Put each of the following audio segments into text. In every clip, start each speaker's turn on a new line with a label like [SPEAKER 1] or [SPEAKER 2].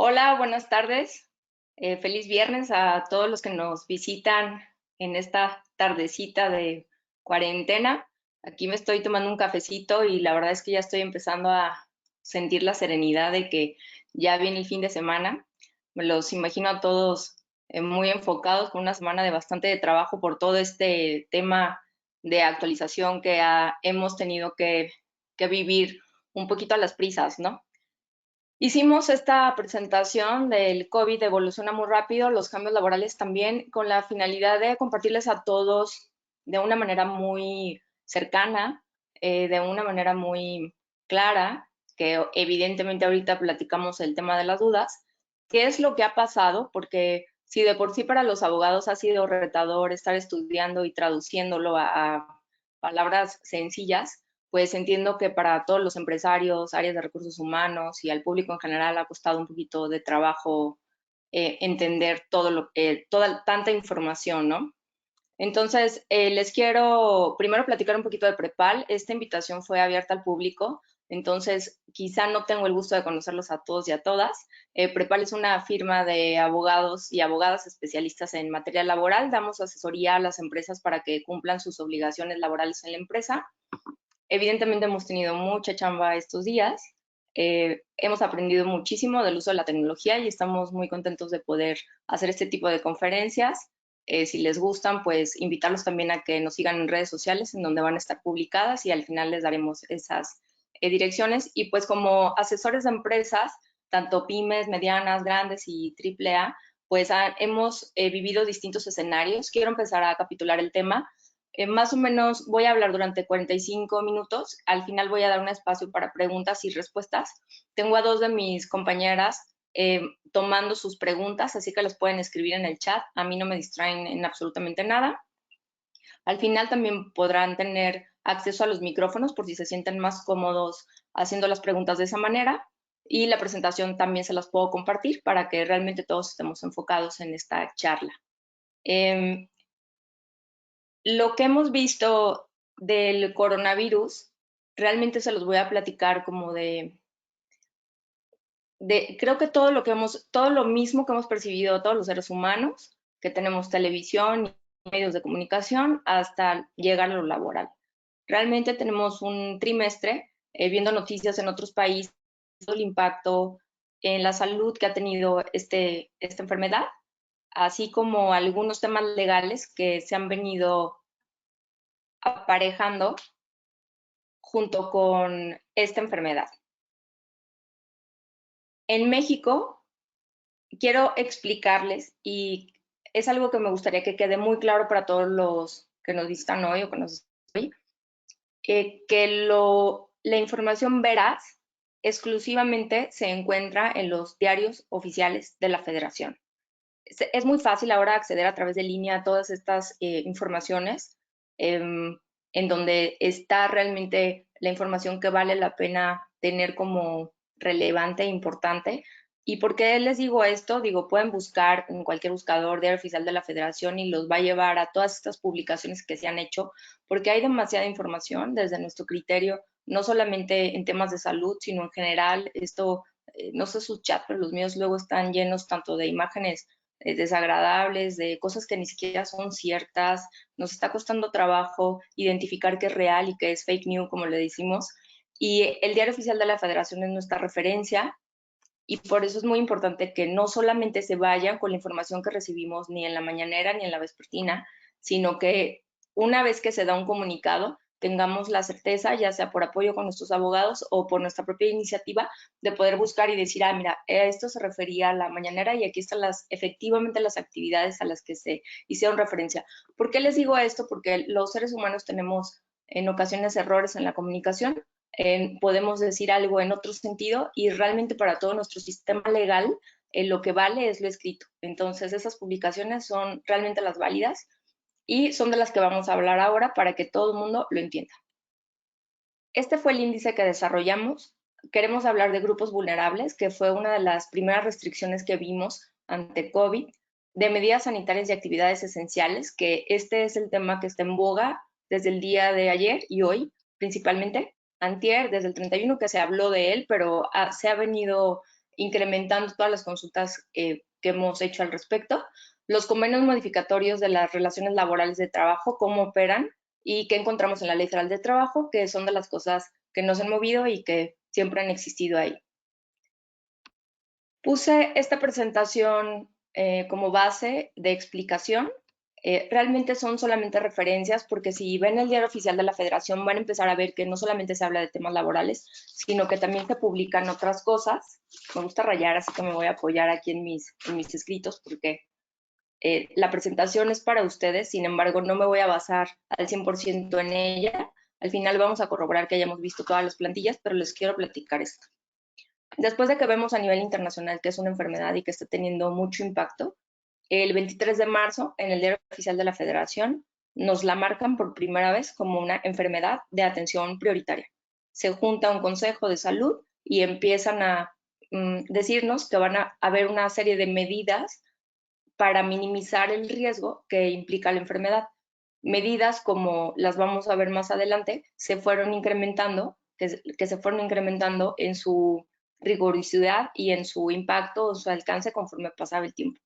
[SPEAKER 1] Hola, buenas tardes. Feliz viernes a todos los que nos visitan en esta tardecita de cuarentena. Aquí me estoy tomando un cafecito y la verdad es que ya estoy empezando a sentir la serenidad de que ya viene el fin de semana. Me los imagino a todos muy enfocados con una semana de bastante trabajo por todo este tema de actualización que hemos tenido que vivir un poquito a las prisas, ¿no? Hicimos esta presentación del COVID evoluciona muy rápido, los cambios laborales también, con la finalidad de compartirles a todos de una manera muy cercana, de una manera muy clara, que evidentemente ahorita platicamos el tema de las dudas, qué es lo que ha pasado, porque si de por sí para los abogados ha sido retador estar estudiando y traduciéndolo a palabras sencillas, pues entiendo que para todos los empresarios, áreas de recursos humanos y al público en general ha costado un poquito de trabajo entender toda tanta información, ¿no? Entonces, les quiero primero platicar un poquito de Prepal. Esta invitación fue abierta al público, entonces quizá no tengo el gusto de conocerlos a todos y a todas. Prepal es una firma de abogados y abogadas especialistas en materia laboral. Damos asesoría a las empresas para que cumplan sus obligaciones laborales en la empresa. Evidentemente hemos tenido mucha chamba estos días, hemos aprendido muchísimo del uso de la tecnología y estamos muy contentos de poder hacer este tipo de conferencias. Si les gustan, pues invitarlos también a que nos sigan en redes sociales en donde van a estar publicadas y al final les daremos esas direcciones. Y pues como asesores de empresas, tanto pymes, medianas, grandes y triple A, pues hemos vivido distintos escenarios. Quiero empezar a capitular el tema. Más o menos voy a hablar durante 45 minutos. Al final voy a dar un espacio para preguntas y respuestas. Tengo a dos de mis compañeras tomando sus preguntas, así que las pueden escribir en el chat. A mí no me distraen en absolutamente nada. Al final también podrán tener acceso a los micrófonos por si se sienten más cómodos haciendo las preguntas de esa manera. Y la presentación también se las puedo compartir para que realmente todos estemos enfocados en esta charla. Eh, lo que hemos visto del coronavirus, realmente se los voy a platicar como creo que todo lo mismo que hemos percibido todos los seres humanos, que tenemos televisión y medios de comunicación, hasta llegar a lo laboral. Realmente tenemos un trimestre viendo noticias en otros países, el impacto en la salud que ha tenido esta enfermedad, así como algunos temas legales que se han venido aparejando junto con esta enfermedad. En México, quiero explicarles, y es algo que me gustaría que quede muy claro para todos los que nos visitan hoy o que nos hoy, la información veraz exclusivamente se encuentra en los diarios oficiales de la Federación. Es muy fácil ahora acceder a través de línea a todas estas informaciones, en donde está realmente la información que vale la pena tener como relevante e importante. ¿Y por qué les digo esto? Digo, pueden buscar en cualquier buscador diario oficial de la Federación y los va a llevar a todas estas publicaciones que se han hecho, porque hay demasiada información desde nuestro criterio, no solamente en temas de salud, sino en general. Esto, no sé sus chats, pero los míos luego están llenos tanto de imágenes desagradables, de cosas que ni siquiera son ciertas. Nos está costando trabajo identificar qué es real y qué es fake news, como le decimos. Y el diario oficial de la Federación es nuestra referencia y por eso es muy importante que no solamente se vayan con la información que recibimos ni en la mañanera ni en la vespertina, sino que una vez que se da un comunicado, tengamos la certeza, ya sea por apoyo con nuestros abogados o por nuestra propia iniciativa, de poder buscar y decir, ah, mira, esto se refería a la mañanera y aquí están efectivamente las actividades a las que se hicieron referencia. ¿Por qué les digo esto? Porque los seres humanos tenemos en ocasiones errores en la comunicación, podemos decir algo en otro sentido y realmente para todo nuestro sistema legal lo que vale es lo escrito. Entonces esas publicaciones son realmente las válidas y son de las que vamos a hablar ahora para que todo el mundo lo entienda. Este fue el índice que desarrollamos. Queremos hablar de grupos vulnerables, que fue una de las primeras restricciones que vimos ante COVID, de medidas sanitarias y actividades esenciales, que este es el tema que está en boga desde el día de ayer y hoy, principalmente. Antier, desde el 31 que se habló de él, pero se ha venido incrementando todas las consultas que hemos hecho al respecto. Los convenios modificatorios de las relaciones laborales de trabajo, cómo operan y qué encontramos en la Ley Federal de Trabajo, que son de las cosas que no se han movido y que siempre han existido ahí. Puse esta presentación como base de explicación. Realmente son solamente referencias, porque si ven el diario oficial de la Federación van a empezar a ver que no solamente se habla de temas laborales, sino que también se publican otras cosas. Me gusta rayar, así que me voy a apoyar aquí en mis escritos, porque la presentación es para ustedes, sin embargo, no me voy a basar al 100% en ella. Al final vamos a corroborar que hayamos visto todas las plantillas, pero les quiero platicar esto. Después de que vemos a nivel internacional que es una enfermedad y que está teniendo mucho impacto, el 23 de marzo, en el diario oficial de la Federación, nos la marcan por primera vez como una enfermedad de atención prioritaria. Se junta un consejo de salud y empiezan a decirnos que van a haber una serie de medidas para minimizar el riesgo que implica la enfermedad. Medidas, como las vamos a ver más adelante, se fueron incrementando, que se fueron incrementando en su rigurosidad y en su impacto o su alcance conforme pasaba el tiempo.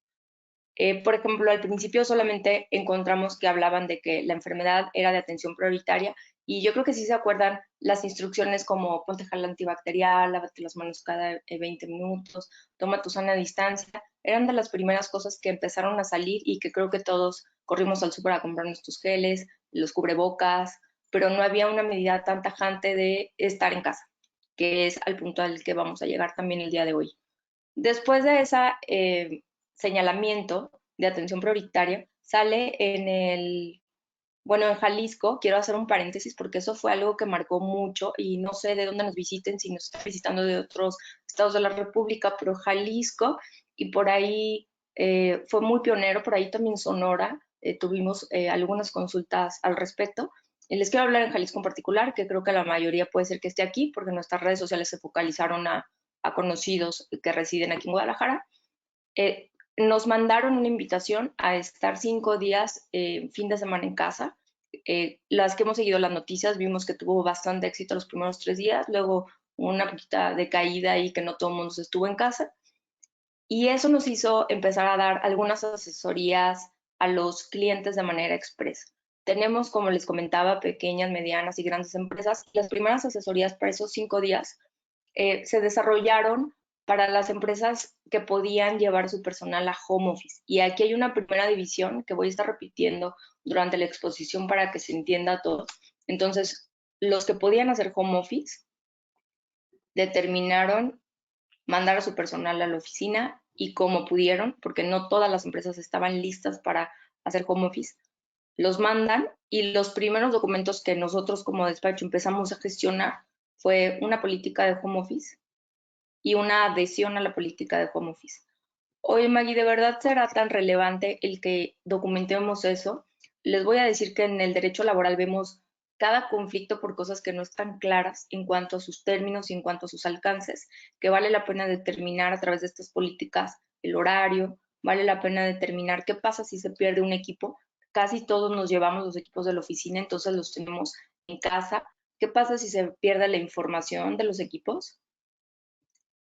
[SPEAKER 1] Por ejemplo, al principio solamente encontramos que hablaban de que la enfermedad era de atención prioritaria, y yo creo que sí se acuerdan las instrucciones como ponte gel antibacterial, lávate las manos cada 20 minutos, toma tu sana distancia. Eran de las primeras cosas que empezaron a salir y que creo que todos corrimos al súper a comprar nuestros geles, los cubrebocas, pero no había una medida tan tajante de estar en casa, que es al punto al que vamos a llegar también el día de hoy. Después de ese señalamiento de atención prioritaria, sale en Jalisco. Quiero hacer un paréntesis porque eso fue algo que marcó mucho, y no sé de dónde nos visiten, si nos están visitando de otros estados de la República, pero Jalisco, y por ahí fue muy pionero, por ahí también Sonora, tuvimos algunas consultas al respecto. Les quiero hablar en Jalisco en particular, que creo que la mayoría puede ser que esté aquí, porque nuestras redes sociales se focalizaron a conocidos que residen aquí en Guadalajara. Nos mandaron una invitación a estar 5 días, fin de semana en casa. Las que hemos seguido las noticias vimos que tuvo bastante éxito los primeros 3 días, luego una poquita decaída y que no todo el mundo estuvo en casa. Y eso nos hizo empezar a dar algunas asesorías a los clientes de manera expresa. Tenemos, como les comentaba, pequeñas, medianas y grandes empresas. Las primeras asesorías para esos 5 días se desarrollaron para las empresas que podían llevar su personal a home office. Y aquí hay una primera división que voy a estar repitiendo durante la exposición para que se entienda todo. Entonces, los que podían hacer home office determinaron mandar a su personal a la oficina, y como pudieron, porque no todas las empresas estaban listas para hacer home office, los mandan, y los primeros documentos que nosotros como despacho empezamos a gestionar fue una política de home office y una adhesión a la política de home office. Oye, Maggie, ¿de verdad será tan relevante el que documentemos eso? Les voy a decir que en el derecho laboral vemos cada conflicto por cosas que no están claras en cuanto a sus términos y en cuanto a sus alcances, que vale la pena determinar a través de estas políticas el horario, vale la pena determinar qué pasa si se pierde un equipo. Casi todos nos llevamos los equipos de la oficina, entonces los tenemos en casa. ¿Qué pasa si se pierde la información de los equipos?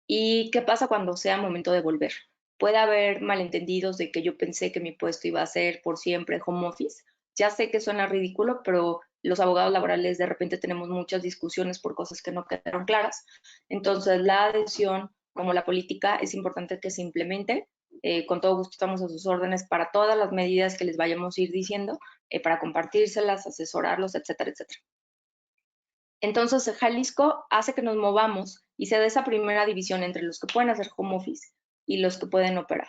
[SPEAKER 1] ¿Y qué pasa cuando sea momento de volver? Puede haber malentendidos de que yo pensé que mi puesto iba a ser por siempre home office. Ya sé que suena ridículo, pero los abogados laborales de repente tenemos muchas discusiones por cosas que no quedaron claras. Entonces, la adhesión, como la política, es importante que se implemente. Con todo gusto estamos a sus órdenes para todas las medidas que les vayamos a ir diciendo, para compartírselas, asesorarlos, etcétera, etcétera. Entonces, Jalisco hace que nos movamos y se dé esa primera división entre los que pueden hacer home office y los que pueden operar.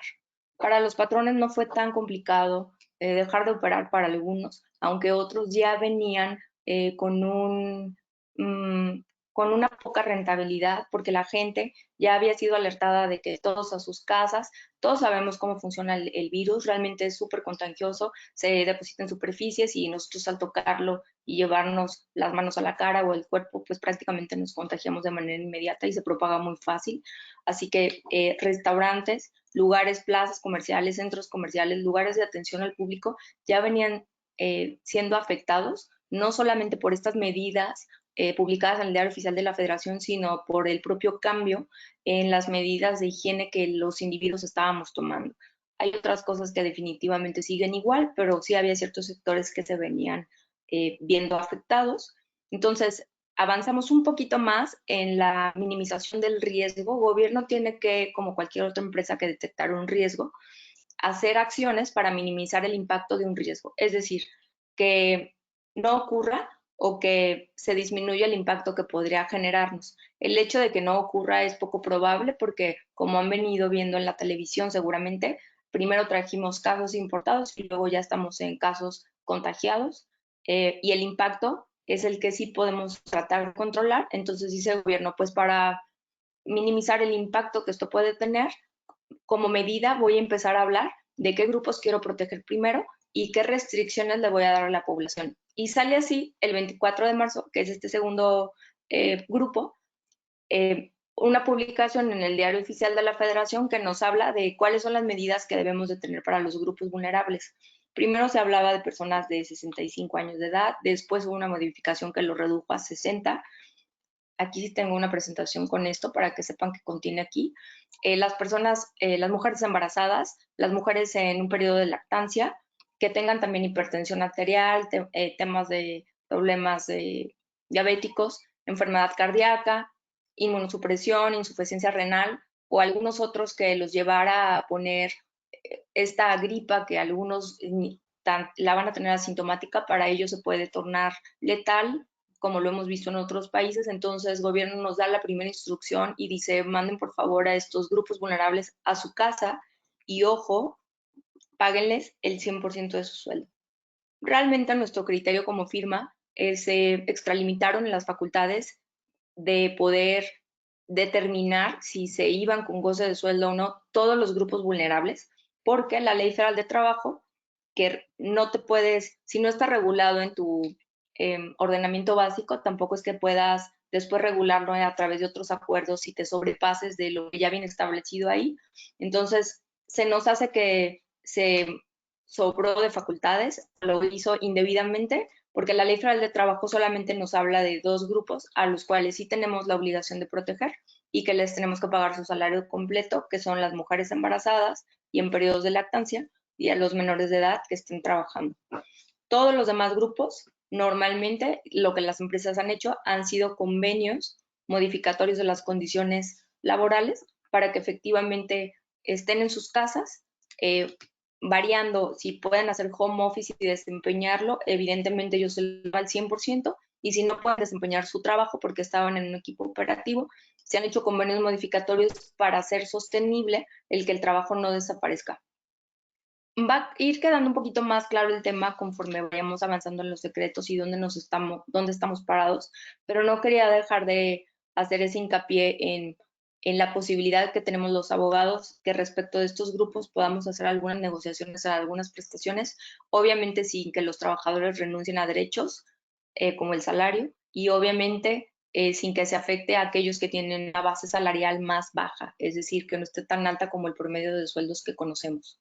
[SPEAKER 1] Para los patrones no fue tan complicado dejar de operar para algunos, aunque otros ya venían con con una poca rentabilidad, porque la gente ya había sido alertada de que todos a sus casas. Todos sabemos cómo funciona el virus, realmente es súper contagioso, se deposita en superficies, y nosotros al tocarlo y llevarnos las manos a la cara o el cuerpo, pues prácticamente nos contagiamos de manera inmediata y se propaga muy fácil. Así que restaurantes, lugares, plazas comerciales, centros comerciales, lugares de atención al público ya venían siendo afectados no solamente por estas medidas publicadas en el Diario Oficial de la Federación, sino por el propio cambio en las medidas de higiene que los individuos estábamos tomando. Hay otras cosas que definitivamente siguen igual, pero sí había ciertos sectores que se venían viendo afectados. Entonces, avanzamos un poquito más en la minimización del riesgo. El gobierno tiene que, como cualquier otra empresa que detectar un riesgo, hacer acciones para minimizar el impacto de un riesgo. Es decir, que no ocurra o que se disminuya el impacto que podría generarnos. El hecho de que no ocurra es poco probable porque, como han venido viendo en la televisión seguramente, primero trajimos casos importados y luego ya estamos en casos contagiados y el impacto es el que sí podemos tratar de controlar. Entonces dice el gobierno, pues para minimizar el impacto que esto puede tener, como medida voy a empezar a hablar de qué grupos quiero proteger primero y qué restricciones le voy a dar a la población. Y sale así el 24 de marzo, que es este segundo grupo, una publicación en el Diario Oficial de la Federación que nos habla de cuáles son las medidas que debemos de tener para los grupos vulnerables. Primero se hablaba de personas de 65 años de edad, después hubo una modificación que lo redujo a 60. Aquí sí tengo una presentación con esto para que sepan que contiene aquí. Las personas, las mujeres embarazadas, las mujeres en un periodo de lactancia, que tengan también hipertensión arterial, temas de problemas diabéticos, enfermedad cardíaca, inmunosupresión, insuficiencia renal o algunos otros que los llevara a poner esta gripa que algunos la van a tener asintomática, para ellos se puede tornar letal como lo hemos visto en otros países. Entonces el gobierno nos da la primera instrucción y dice, manden por favor a estos grupos vulnerables a su casa y ojo, páguenles el 100% de su sueldo. Realmente a nuestro criterio como firma se extralimitaron las facultades de poder determinar si se iban con goce de sueldo o no todos los grupos vulnerables, porque la Ley Federal de Trabajo, que no te puedes, si no está regulado en tu ordenamiento básico, tampoco es que puedas después regularlo a través de otros acuerdos si te sobrepases de lo que ya viene establecido ahí. Entonces, se nos hace que se sobró de facultades, lo hizo indebidamente, porque la Ley Federal de Trabajo solamente nos habla de dos grupos a los cuales sí tenemos la obligación de proteger y que les tenemos que pagar su salario completo, que son las mujeres embarazadas y en periodos de lactancia, y a los menores de edad que estén trabajando. Todos los demás grupos, normalmente lo que las empresas han hecho han sido convenios modificatorios de las condiciones laborales para que efectivamente estén en sus casas, variando si pueden hacer home office y desempeñarlo, evidentemente ellos se lo dan al 100%, y si no pueden desempeñar su trabajo porque estaban en un equipo operativo, se han hecho convenios modificatorios para hacer sostenible el que el trabajo no desaparezca. Va a ir quedando un poquito más claro el tema conforme vayamos avanzando en los decretos y dónde estamos parados, pero no quería dejar de hacer ese hincapié en la posibilidad que tenemos los abogados que respecto de estos grupos podamos hacer algunas negociaciones, algunas prestaciones, obviamente sin que los trabajadores renuncien a derechos como el salario y obviamente sin que se afecte a aquellos que tienen una base salarial más baja, es decir, que no esté tan alta como el promedio de sueldos que conocemos.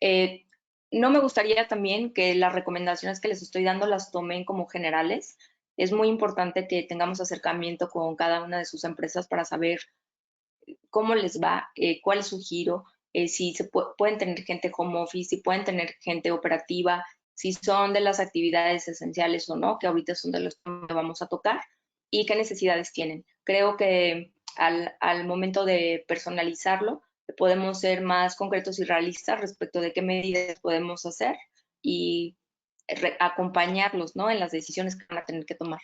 [SPEAKER 1] Eh, no me gustaría también que las recomendaciones que les estoy dando las tomen como generales. Es muy importante que tengamos acercamiento con cada una de sus empresas para saber cómo les va, cuál es su giro, si pueden tener gente home office, si pueden tener gente operativa, si son de las actividades esenciales o no, que ahorita son de los que vamos a tocar, y qué necesidades tienen. Creo que al momento de personalizarlo, podemos ser más concretos y realistas respecto de qué medidas podemos hacer y acompañarlos, ¿no?, en las decisiones que van a tener que tomar.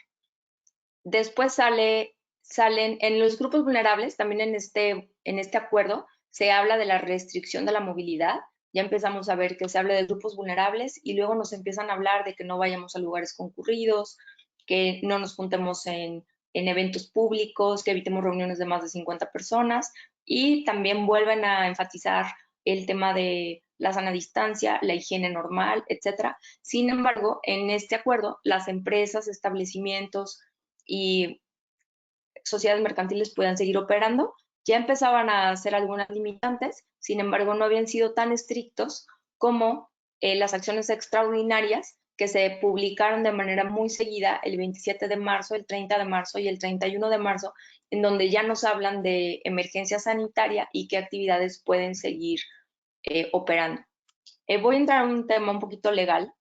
[SPEAKER 1] Después salen en los grupos vulnerables, también en este acuerdo se habla de la restricción de la movilidad. Ya empezamos a ver que se habla de grupos vulnerables y luego nos empiezan a hablar de que no vayamos a lugares concurridos, que no nos juntemos en eventos públicos, que evitemos reuniones de más de 50 personas y también vuelven a enfatizar el tema de la sana distancia, la higiene normal, etcétera. Sin embargo, en este acuerdo, las empresas, establecimientos y sociedades mercantiles puedan seguir operando. Ya empezaban a hacer algunas limitantes, sin embargo, no habían sido tan estrictos como las acciones extraordinarias que se publicaron de manera muy seguida el 27 de marzo, el 30 de marzo y el 31 de marzo, en donde ya nos hablan de emergencia sanitaria y qué actividades pueden seguir operando. Voy a entrar a un tema un poquito legal.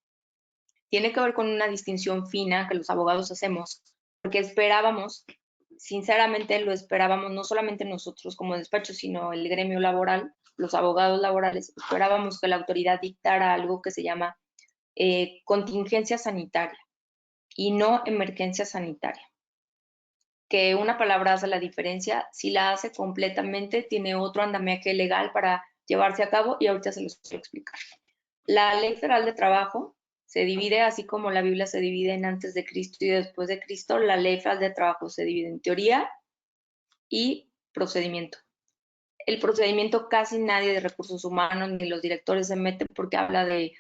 [SPEAKER 1] Tiene que ver con una distinción fina que los abogados hacemos, porque esperábamos, sinceramente lo esperábamos, no solamente nosotros como despacho, sino el gremio laboral, los abogados laborales, esperábamos que la autoridad dictara algo que se llama contingencia sanitaria y no emergencia sanitaria. Que una palabra hace la diferencia, si la hace completamente, tiene otro andamiaje legal para llevarse a cabo y ahorita se los voy a explicar. La Ley Federal de Trabajo se divide, así como la Biblia se divide en antes de Cristo y después de Cristo, la Ley Federal de Trabajo se divide en teoría y procedimiento. El procedimiento casi nadie de recursos humanos ni los directores se meten porque habla de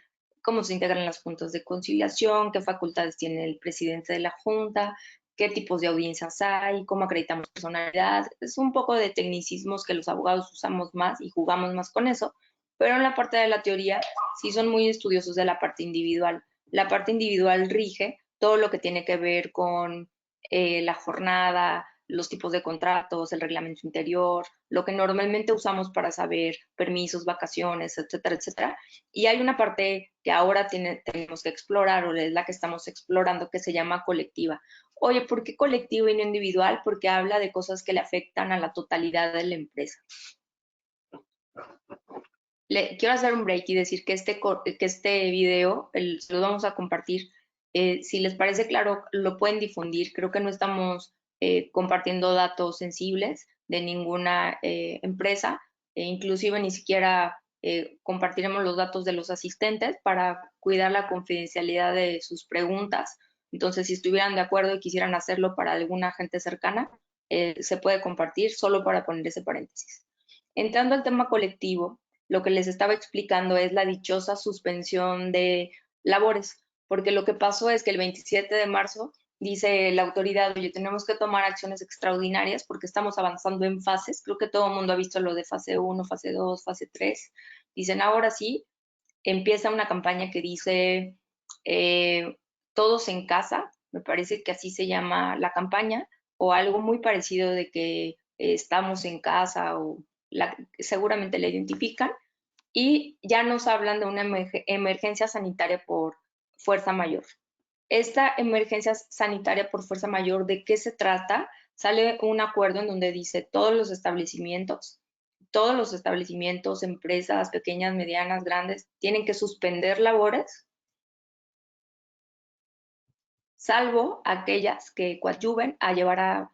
[SPEAKER 1] cómo se integran las juntas de conciliación, qué facultades tiene el presidente de la junta, qué tipos de audiencias hay, cómo acreditamos personalidad. Es un poco de tecnicismos que los abogados usamos más y jugamos más con eso, pero en la parte de la teoría sí son muy estudiosos de la parte individual. La parte individual rige todo lo que tiene que ver con la jornada, los tipos de contratos, el reglamento interior, lo que normalmente usamos para saber permisos, vacaciones, etcétera, etcétera. Y hay una parte que ahora tenemos que explorar, o es la que estamos explorando, que se llama colectiva. Oye, ¿por qué colectivo y no individual? Porque habla de cosas que le afectan a la totalidad de la empresa. Quiero hacer un break y decir que este video se lo vamos a compartir. Si les parece claro, lo pueden difundir. Creo que no estamos compartiendo datos sensibles de ninguna empresa. Inclusive ni siquiera compartiremos los datos de los asistentes para cuidar la confidencialidad de sus preguntas. Entonces, si estuvieran de acuerdo y quisieran hacerlo para alguna gente cercana, se puede compartir solo para poner ese paréntesis. Entrando al tema colectivo, lo que les estaba explicando es la dichosa suspensión de labores, porque lo que pasó es que el 27 de marzo dice la autoridad, oye, tenemos que tomar acciones extraordinarias porque estamos avanzando en fases. Creo que todo el mundo ha visto lo de fase 1, fase 2, fase 3. Dicen, ahora sí, empieza una campaña que dice todos en casa, me parece que así se llama la campaña, o algo muy parecido de que estamos en casa o seguramente la identifican, y ya nos hablan de una emergencia sanitaria por fuerza mayor. Esta emergencia sanitaria por fuerza mayor, ¿de qué se trata? Sale un acuerdo en donde dice todos los establecimientos, empresas pequeñas, medianas, grandes, tienen que suspender labores, salvo aquellas que coadyuven a llevar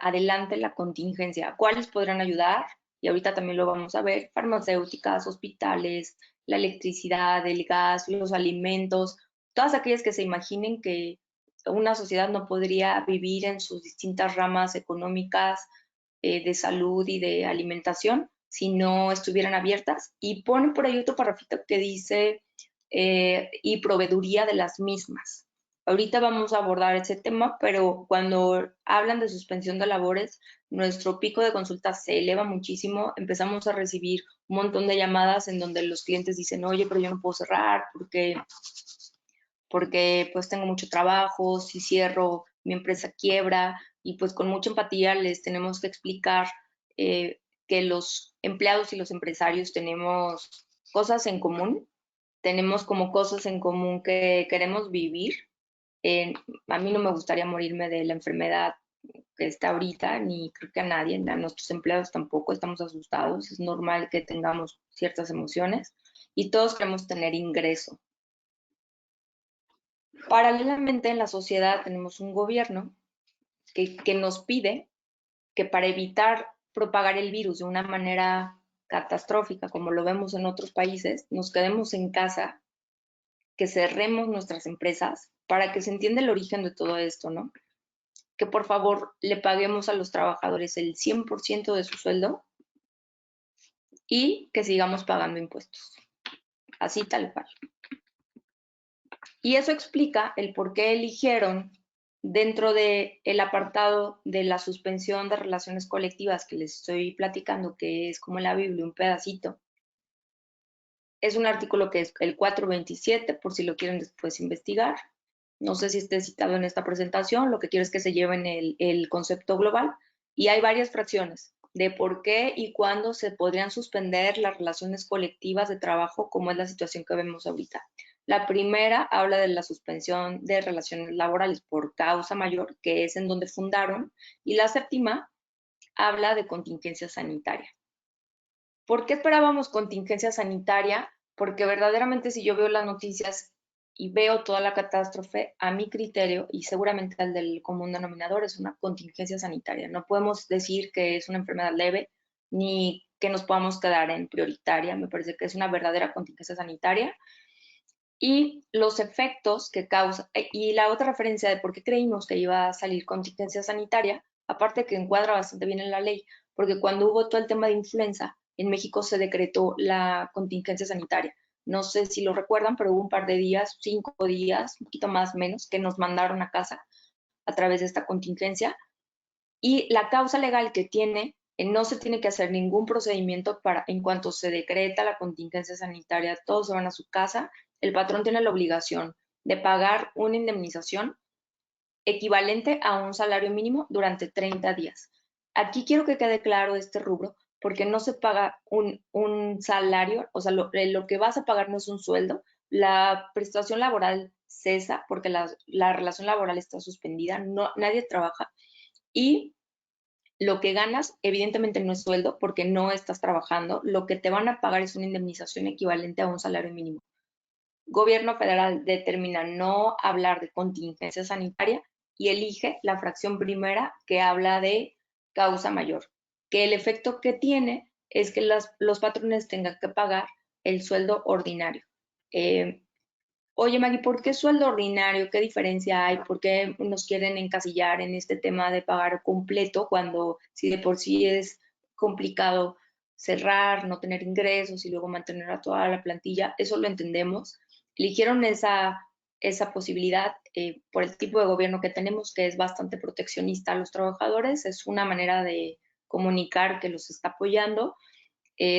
[SPEAKER 1] adelante la contingencia. ¿Cuáles podrán ayudar? Y ahorita también lo vamos a ver: farmacéuticas, hospitales, la electricidad, el gas, los alimentos, todas aquellas que se imaginen que una sociedad no podría vivir en sus distintas ramas económicas, de salud y de alimentación si no estuvieran abiertas. Y pone por ahí otro parrafito que dice y proveeduría de las mismas. Ahorita vamos a abordar ese tema, pero cuando hablan de suspensión de labores, nuestro pico de consultas se eleva muchísimo. Empezamos a recibir un montón de llamadas en donde los clientes dicen, oye, pero yo no puedo cerrar porque pues tengo mucho trabajo, si cierro mi empresa quiebra, y pues con mucha empatía les tenemos que explicar que los empleados y los empresarios tenemos cosas en común, tenemos como cosas en común que queremos vivir. A mí no me gustaría morirme de la enfermedad que está ahorita, ni creo que a nadie, a nuestros empleados tampoco. Estamos asustados, es normal que tengamos ciertas emociones y todos queremos tener ingreso. Paralelamente, en la sociedad tenemos un gobierno que nos pide que para evitar propagar el virus de una manera catastrófica, como lo vemos en otros países, nos quedemos en casa, que cerremos nuestras empresas, para que se entienda el origen de todo esto, ¿no? Que por favor le paguemos a los trabajadores el 100% de su sueldo y que sigamos pagando impuestos, así tal cual. Y eso explica el por qué eligieron, dentro del apartado de la suspensión de relaciones colectivas que les estoy platicando, que es como en la Biblia un pedacito, Es un artículo que es el 427, por si lo quieren después investigar. No sé si esté citado en esta presentación, lo que quiero es que se lleven el concepto global. Y hay varias fracciones de por qué y cuándo se podrían suspender las relaciones colectivas de trabajo, como es la situación que vemos ahorita. La primera habla de la suspensión de relaciones laborales por causa mayor, que es en donde fundaron, y la séptima habla de contingencia sanitaria. ¿Por qué esperábamos contingencia sanitaria? Porque verdaderamente si yo veo las noticias y veo toda la catástrofe, a mi criterio y seguramente al del común denominador, es una contingencia sanitaria. No podemos decir que es una enfermedad leve ni que nos podamos quedar en prioritaria. Me parece que es una verdadera contingencia sanitaria. Y los efectos que causa, y la otra referencia de por qué creímos que iba a salir contingencia sanitaria, aparte que encuadra bastante bien en la ley, porque cuando hubo todo el tema de influenza, en México se decretó la contingencia sanitaria. No sé si lo recuerdan, pero hubo un par de días, 5 días, un poquito más menos, que nos mandaron a casa a través de esta contingencia. Y la causa legal que tiene, no se tiene que hacer ningún procedimiento para, en cuanto se decreta la contingencia sanitaria, todos se van a su casa, el patrón tiene la obligación de pagar una indemnización equivalente a un salario mínimo durante 30 días. Aquí quiero que quede claro este rubro, porque no se paga un salario, o sea, lo que vas a pagar no es un sueldo, la prestación laboral cesa porque la relación laboral está suspendida, no, nadie trabaja y lo que ganas evidentemente no es sueldo porque no estás trabajando, lo que te van a pagar es una indemnización equivalente a un salario mínimo. Gobierno federal determina no hablar de contingencia sanitaria y elige la fracción primera que habla de causa mayor, que el efecto que tiene es que los patrones tengan que pagar el sueldo ordinario. Oye, Maggie, ¿por qué sueldo ordinario? ¿Qué diferencia hay? ¿Por qué nos quieren encasillar en este tema de pagar completo cuando si de por sí es complicado cerrar, no tener ingresos y luego mantener a toda la plantilla? Eso lo entendemos. Eligieron esa posibilidad por el tipo de gobierno que tenemos, que es bastante proteccionista a los trabajadores. Es una manera de comunicar que los está apoyando.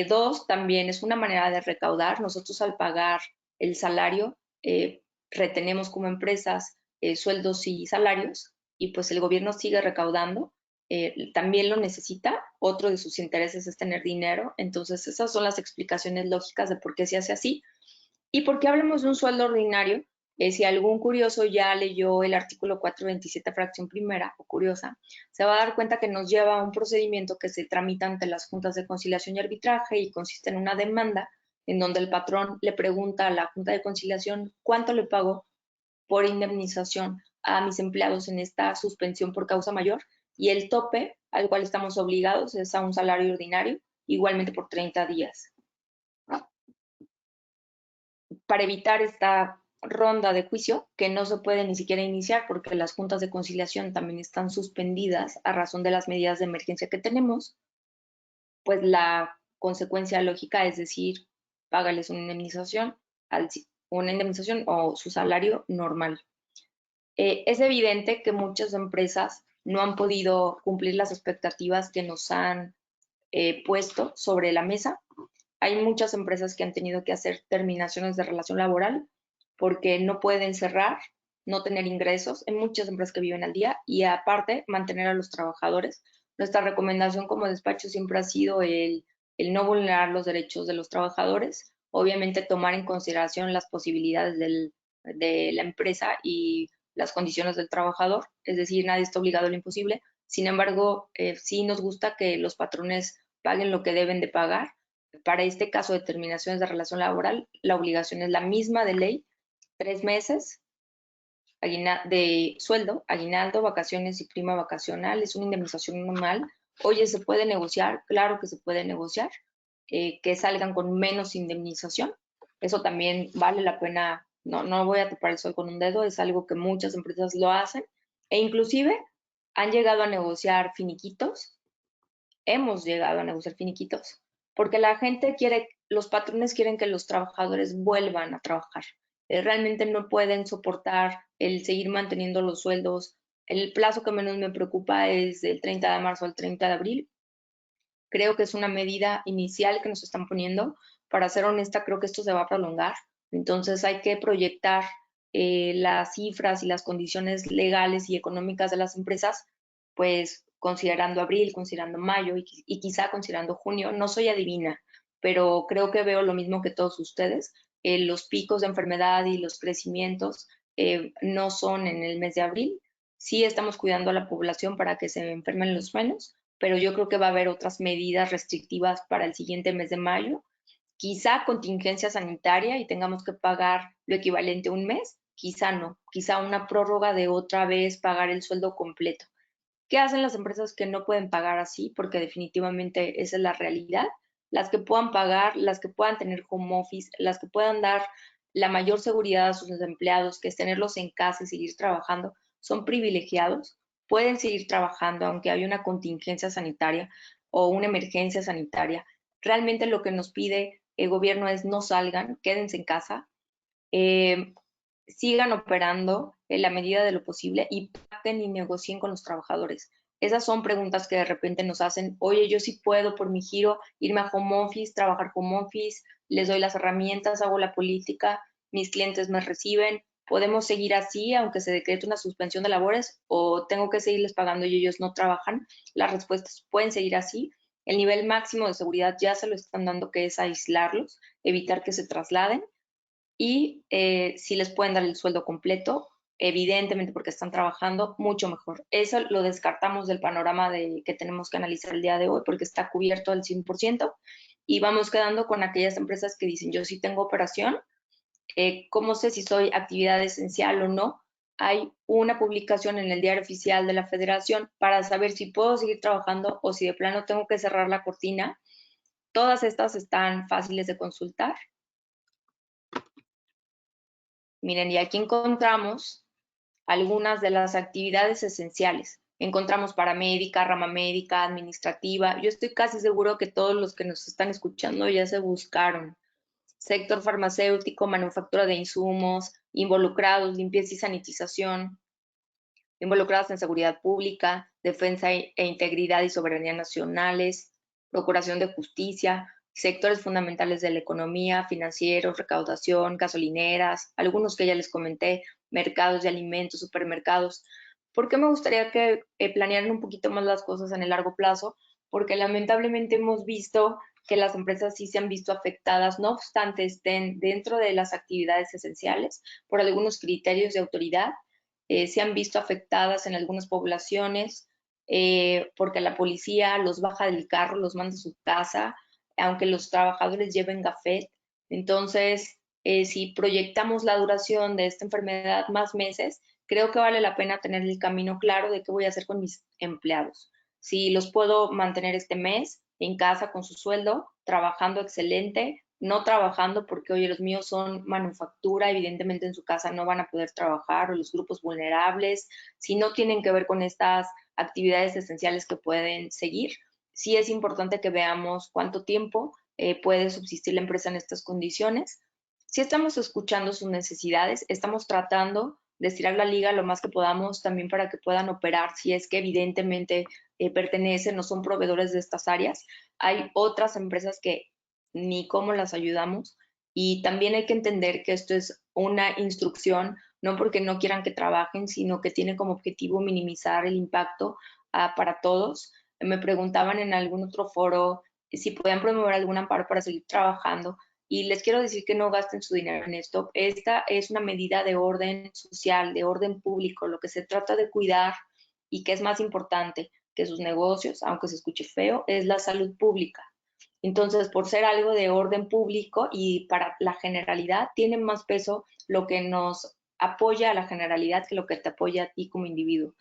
[SPEAKER 1] Dos, también es una manera de recaudar. Nosotros al pagar el salario, retenemos como empresas sueldos y salarios y pues el gobierno sigue recaudando. También lo necesita. Otro de sus intereses es tener dinero. Entonces, esas son las explicaciones lógicas de por qué se hace así. ¿Y por qué hablamos de un sueldo ordinario? Si algún curioso ya leyó el artículo 427, fracción primera, o curiosa, se va a dar cuenta que nos lleva a un procedimiento que se tramita ante las juntas de conciliación y arbitraje y consiste en una demanda en donde el patrón le pregunta a la junta de conciliación cuánto le pago por indemnización a mis empleados en esta suspensión por causa mayor y el tope al cual estamos obligados es a un salario ordinario, igualmente por 30 días. Para evitar esta ronda de juicio que no se puede ni siquiera iniciar porque las juntas de conciliación también están suspendidas a razón de las medidas de emergencia que tenemos, pues la consecuencia lógica es decir, págales una indemnización o su salario normal. Es evidente que muchas empresas no han podido cumplir las expectativas que nos han puesto sobre la mesa. Hay muchas empresas que han tenido que hacer terminaciones de relación laboral porque no pueden cerrar, no tener ingresos. Hay muchas empresas que viven al día y aparte mantener a los trabajadores. Nuestra recomendación como despacho siempre ha sido el no vulnerar los derechos de los trabajadores, obviamente tomar en consideración las posibilidades de la empresa y las condiciones del trabajador, es decir, nadie está obligado a lo imposible. Sin embargo, sí nos gusta que los patrones paguen lo que deben de pagar. Para este caso de terminaciones de relación laboral, la obligación es la misma de ley, 3 meses de sueldo, aguinaldo, vacaciones y prima vacacional, es una indemnización normal. Oye, ¿se puede negociar? Claro que se puede negociar, que salgan con menos indemnización. Eso también vale la pena, no voy a tapar el sol con un dedo, es algo que muchas empresas lo hacen e inclusive han llegado a negociar finiquitos, hemos llegado a negociar finiquitos, porque la gente quiere, los patrones quieren que los trabajadores vuelvan a trabajar. Realmente no pueden soportar el seguir manteniendo los sueldos. El plazo que menos me preocupa es del 30 de marzo al 30 de abril. Creo que es una medida inicial que nos están poniendo Para ser honesta, creo que esto se va a prolongar. Entonces hay que proyectar las cifras y las condiciones legales y económicas de las empresas, pues considerando abril, considerando mayo y quizá considerando junio. No soy adivina, pero creo que veo lo mismo que todos ustedes. Los picos de enfermedad y los crecimientos no son en el mes de abril. Sí estamos cuidando a la población para que se enfermen los menos, pero yo creo que va a haber otras medidas restrictivas para el siguiente mes de mayo, quizá contingencia sanitaria y tengamos que pagar lo equivalente a un mes, quizá no, quizá una prórroga de otra vez pagar el sueldo completo. ¿Qué hacen las empresas que no pueden pagar así? Porque definitivamente esa es la realidad. Las que puedan pagar, las que puedan tener home office, las que puedan dar la mayor seguridad a sus empleados, que es tenerlos en casa y seguir trabajando, son privilegiados, pueden seguir trabajando aunque haya una contingencia sanitaria o una emergencia sanitaria. Realmente lo que nos pide el gobierno es no salgan, quédense en casa, eh, sigan operando en la medida de lo posible y pacten y negocien con los trabajadores. Esas son preguntas que de repente nos hacen, oye, yo sí puedo por mi giro irme a home office, trabajar home office, les doy las herramientas, hago la política, mis clientes me reciben, ¿podemos seguir así aunque se decrete una suspensión de labores o tengo que seguirles pagando y ellos no trabajan? Las respuestas pueden seguir así. El nivel máximo de seguridad ya se lo están dando, que es aislarlos, evitar que se trasladen y si les pueden dar el sueldo completo, evidentemente porque están trabajando, mucho mejor. Eso lo descartamos del panorama que tenemos que analizar el día de hoy porque está cubierto al 100% y vamos quedando con aquellas empresas que dicen, yo sí tengo operación, ¿cómo sé si soy actividad esencial o no? Hay una publicación en el diario oficial de la Federación para saber si puedo seguir trabajando o si de plano tengo que cerrar la cortina. Todas estas están fáciles de consultar. Miren, y aquí encontramos algunas de las actividades esenciales. Encontramos paramédica, rama médica, administrativa. Yo estoy casi seguro que todos los que nos están escuchando ya se buscaron. Sector farmacéutico, manufactura de insumos, involucrados, limpieza y sanitización, involucrados en seguridad pública, defensa e integridad y soberanía nacionales, procuración de justicia, sectores fundamentales de la economía, financieros, recaudación, gasolineras, algunos que ya les comenté, mercados de alimentos, supermercados. ¿Por qué me gustaría que planearan un poquito más las cosas en el largo plazo? Porque lamentablemente hemos visto que las empresas sí se han visto afectadas, no obstante estén dentro de las actividades esenciales por algunos criterios de autoridad, se han visto afectadas en algunas poblaciones porque la policía los baja del carro, los manda a su casa, aunque los trabajadores lleven gafet. Entonces, si proyectamos la duración de esta enfermedad más meses, creo que vale la pena tener el camino claro de qué voy a hacer con mis empleados. Si los puedo mantener este mes en casa con su sueldo, trabajando excelente, no trabajando porque, oye, los míos son manufactura, evidentemente en su casa no van a poder trabajar, o los grupos vulnerables, si no tienen que ver con estas actividades esenciales que pueden seguir, sí es importante que veamos cuánto tiempo puede subsistir la empresa en estas condiciones. Si estamos escuchando sus necesidades, estamos tratando de estirar la liga lo más que podamos también para que puedan operar si es que evidentemente pertenecen o son proveedores de estas áreas. Hay otras empresas que ni cómo las ayudamos. Y también hay que entender que esto es una instrucción, no porque no quieran que trabajen, sino que tiene como objetivo minimizar el impacto para todos. Me preguntaban en algún otro foro si podían promover algún amparo para seguir trabajando. Y les quiero decir que no gasten su dinero en esto. Esta es una medida de orden social, de orden público. Lo que se trata de cuidar y que es más importante que sus negocios, aunque se escuche feo, es la salud pública. Entonces, por ser algo de orden público y para la generalidad, tiene más peso lo que nos apoya a la generalidad que lo que te apoya a ti como individuo.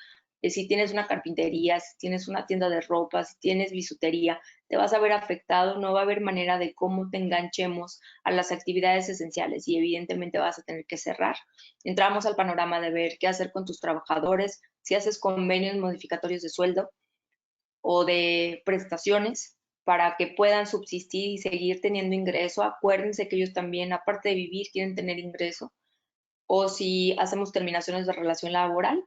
[SPEAKER 1] Si tienes una carpintería, si tienes una tienda de ropa, si tienes bisutería, te vas a ver afectado, no va a haber manera de cómo te enganchemos a las actividades esenciales y evidentemente vas a tener que cerrar. Entramos al panorama de ver qué hacer con tus trabajadores, si haces convenios modificatorios de sueldo o de prestaciones para que puedan subsistir y seguir teniendo ingreso. Acuérdense que ellos también, aparte de vivir, quieren tener ingreso. O si hacemos terminaciones de relación laboral,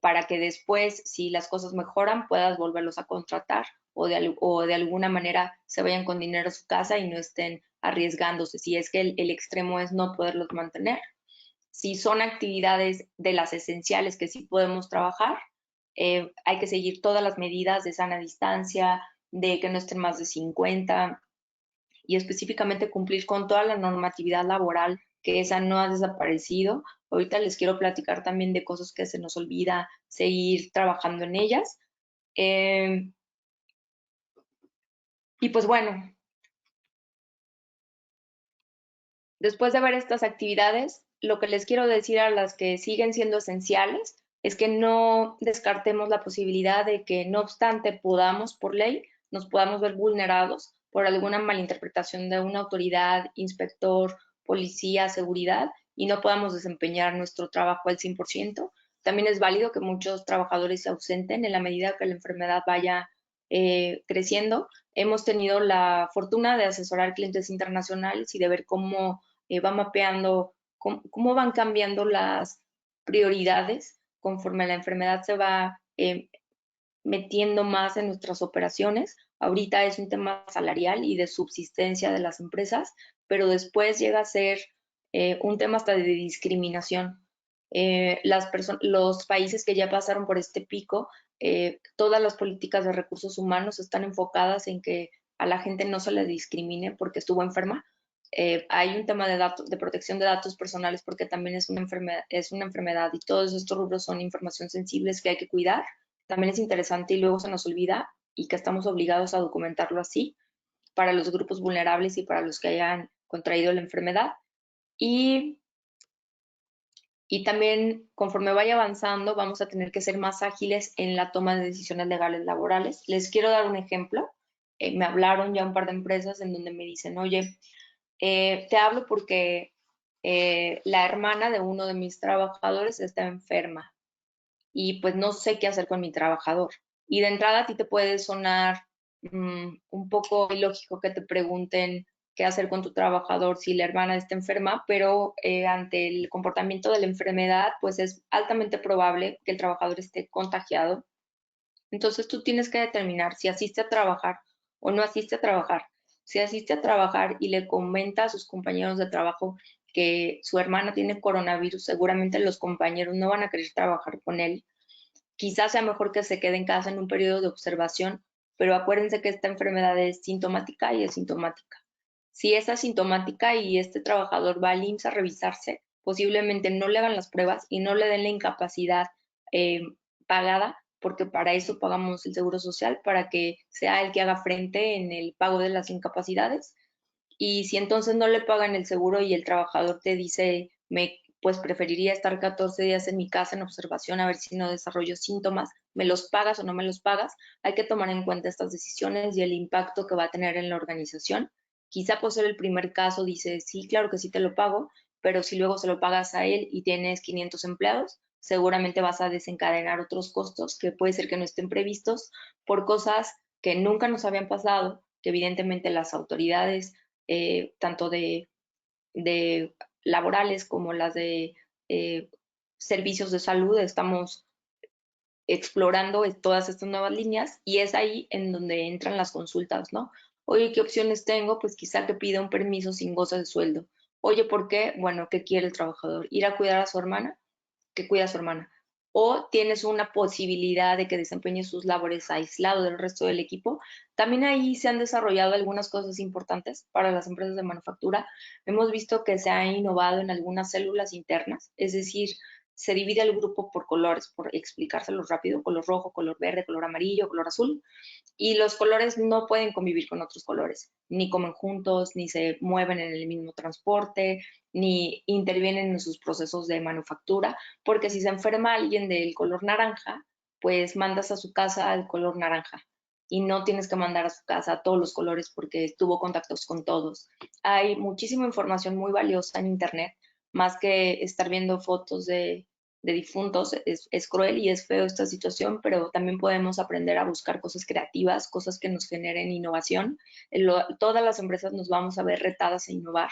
[SPEAKER 1] para que después, si las cosas mejoran, puedas volverlos a contratar o de alguna manera se vayan con dinero a su casa y no estén arriesgándose, si es que el extremo es no poderlos mantener. Si son actividades de las esenciales que sí podemos trabajar, hay que seguir todas las medidas de sana distancia, de que no estén más de 50 y específicamente cumplir con toda la normatividad laboral, que esa no ha desaparecido. Ahorita les quiero platicar también de cosas que se nos olvida seguir trabajando en ellas. Y pues bueno, después de ver estas actividades, lo que les quiero decir a las que siguen siendo esenciales es que no descartemos la posibilidad de que, no obstante, podamos, por ley, nos podamos ver vulnerados por alguna malinterpretación de una autoridad, inspector, policía, seguridad, y no podamos desempeñar nuestro trabajo al 100%. También es válido que muchos trabajadores se ausenten en la medida que la enfermedad vaya creciendo. Hemos tenido la fortuna de asesorar clientes internacionales y de ver cómo va mapeando cómo van cambiando las prioridades conforme la enfermedad se va metiendo más en nuestras operaciones. Ahorita es un tema salarial y de subsistencia de las empresas, pero después llega a ser un tema hasta de discriminación. Los países que ya pasaron por este pico, todas las políticas de recursos humanos están enfocadas en que a la gente no se le discrimine porque estuvo enferma. Hay un tema de datos, de protección de datos personales porque también es una enfermedad y todos estos rubros son información sensibles que hay que cuidar. También es interesante y luego se nos olvida y que estamos obligados a documentarlo así para los grupos vulnerables y para los que hayan contraído la enfermedad. Y, y también conforme vaya avanzando vamos a tener que ser más ágiles en la toma de decisiones legales laborales. Les quiero dar un ejemplo. Me hablaron ya un par de empresas en donde me dicen, oye, te hablo porque la hermana de uno de mis trabajadores está enferma y pues no sé qué hacer con mi trabajador. Y de entrada a ti te puede sonar un poco ilógico que te pregunten qué hacer con tu trabajador si la hermana está enferma, pero ante el comportamiento de la enfermedad, pues es altamente probable que el trabajador esté contagiado. Entonces tú tienes que determinar si asiste a trabajar o no asiste a trabajar. Si asiste a trabajar y le comenta a sus compañeros de trabajo que su hermana tiene coronavirus, seguramente los compañeros no van a querer trabajar con él. Quizás sea mejor que se quede en casa en un periodo de observación, pero acuérdense que esta enfermedad es sintomática y asintomática. Si es asintomática y este trabajador va al IMSS a revisarse, posiblemente no le hagan las pruebas y no le den la incapacidad eh, pagada, porque para eso pagamos el Seguro Social, para que sea el que haga frente en el pago de las incapacidades. Y si entonces no le pagan el seguro y el trabajador te dice, pues preferiría estar 14 días en mi casa en observación a ver si no desarrollo síntomas, ¿me los pagas o no me los pagas? Hay que tomar en cuenta estas decisiones y el impacto que va a tener en la organización. Quizá por ser el primer caso dice, sí, claro que sí te lo pago, pero si luego se lo pagas a él y tienes 500 empleados, seguramente vas a desencadenar otros costos que puede ser que no estén previstos por cosas que nunca nos habían pasado, que evidentemente las autoridades tanto de laborales como las de servicios de salud, estamos explorando todas estas nuevas líneas y es ahí en donde entran las consultas, ¿no? Oye, ¿qué opciones tengo? Pues quizá que pida un permiso sin goce de sueldo. Oye, ¿por qué? Bueno, ¿qué quiere el trabajador? ¿Ir a cuidar a su hermana? Que cuida a su hermana. O tienes una posibilidad de que desempeñe sus labores aislado del resto del equipo. También ahí se han desarrollado algunas cosas importantes para las empresas de manufactura. Hemos visto que se ha innovado en algunas células internas, es decir, se divide el grupo por colores, por explicárselo rápido, color rojo, color verde, color amarillo, color azul, y los colores no pueden convivir con otros colores, ni comen juntos, ni se mueven en el mismo transporte, ni intervienen en sus procesos de manufactura, porque si se enferma alguien del color naranja, pues mandas a su casa al color naranja y no tienes que mandar a su casa a todos los colores porque tuvo contactos con todos. Hay muchísima información muy valiosa en Internet, más que estar viendo fotos de difuntos. Es cruel y es feo esta situación, pero también podemos aprender a buscar cosas creativas, cosas que nos generen innovación. Todas las empresas nos vamos a ver retadas a innovar,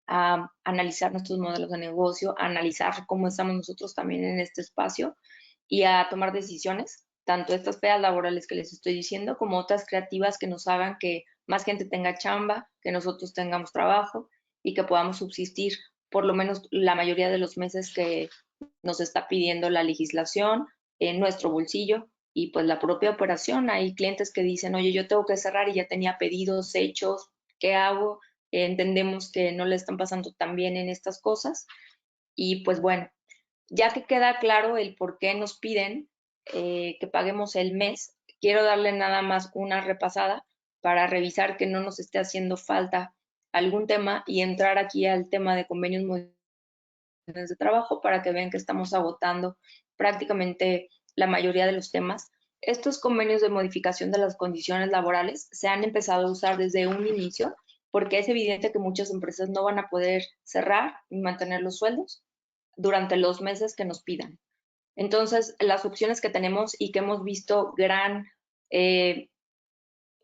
[SPEAKER 1] a analizar nuestros modelos de negocio, a analizar cómo estamos nosotros también en este espacio y a tomar decisiones, tanto estas feas laborales que les estoy diciendo, como otras creativas que nos hagan que más gente tenga chamba, que nosotros tengamos trabajo y que podamos subsistir por lo menos la mayoría de los meses que nos está pidiendo la legislación en nuestro bolsillo y pues la propia operación. Hay clientes que dicen, oye, yo tengo que cerrar y ya tenía pedidos hechos, ¿qué hago? Entendemos que no le están pasando tan bien en estas cosas y pues bueno, ya que queda claro el por qué nos piden que paguemos el mes, quiero darle nada más una repasada para revisar que no nos esté haciendo falta algún tema y entrar aquí al tema de convenios de trabajo para que vean que estamos agotando prácticamente la mayoría de los temas. Estos convenios de modificación de las condiciones laborales se han empezado a usar desde un inicio porque es evidente que muchas empresas no van a poder cerrar y mantener los sueldos durante los meses que nos pidan. Entonces, las opciones que tenemos y que hemos visto gran eh,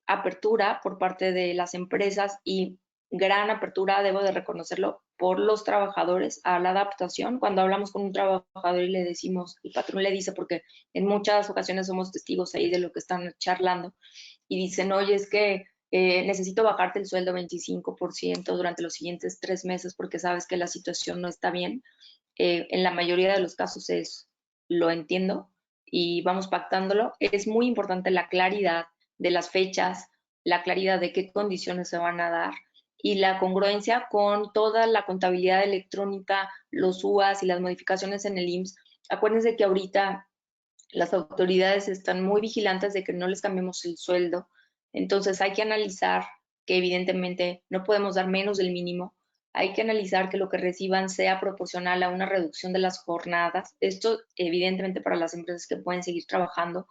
[SPEAKER 1] apertura por parte de las empresas y gran apertura, debo de reconocerlo, por los trabajadores a la adaptación. Cuando hablamos con un trabajador y le decimos, el patrón le dice, porque en muchas ocasiones somos testigos ahí de lo que están charlando, y dicen, oye, es que necesito bajarte el sueldo 25% durante los siguientes 3 meses porque sabes que la situación no está bien. En la mayoría de los casos es, lo entiendo y vamos pactándolo. Es muy importante la claridad de las fechas, la claridad de qué condiciones se van a dar y la congruencia con toda la contabilidad electrónica, los UAS y las modificaciones en el IMSS. Acuérdense que ahorita las autoridades están muy vigilantes de que no les cambiemos el sueldo. Entonces hay que analizar que evidentemente no podemos dar menos del mínimo. Hay que analizar que lo que reciban sea proporcional a una reducción de las jornadas. Esto evidentemente para las empresas que pueden seguir trabajando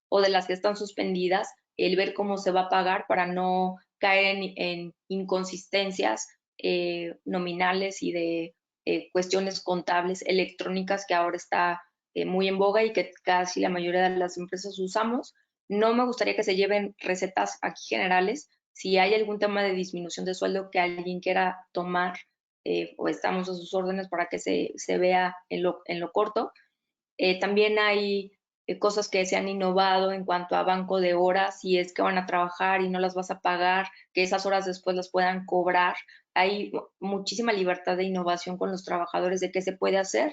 [SPEAKER 1] o de las que están suspendidas, el ver cómo se va a pagar para no caer en inconsistencias nominales y de cuestiones contables electrónicas que ahora está muy en boga y que casi la mayoría de las empresas usamos. No me gustaría que se lleven recetas aquí generales. Si hay algún tema de disminución de sueldo que alguien quiera tomar, o estamos a sus órdenes para que se vea en lo corto. También hay cosas que se han innovado en cuanto a banco de horas, si es que van a trabajar y no las vas a pagar, que esas horas después las puedan cobrar. Hay muchísima libertad de innovación con los trabajadores de qué se puede hacer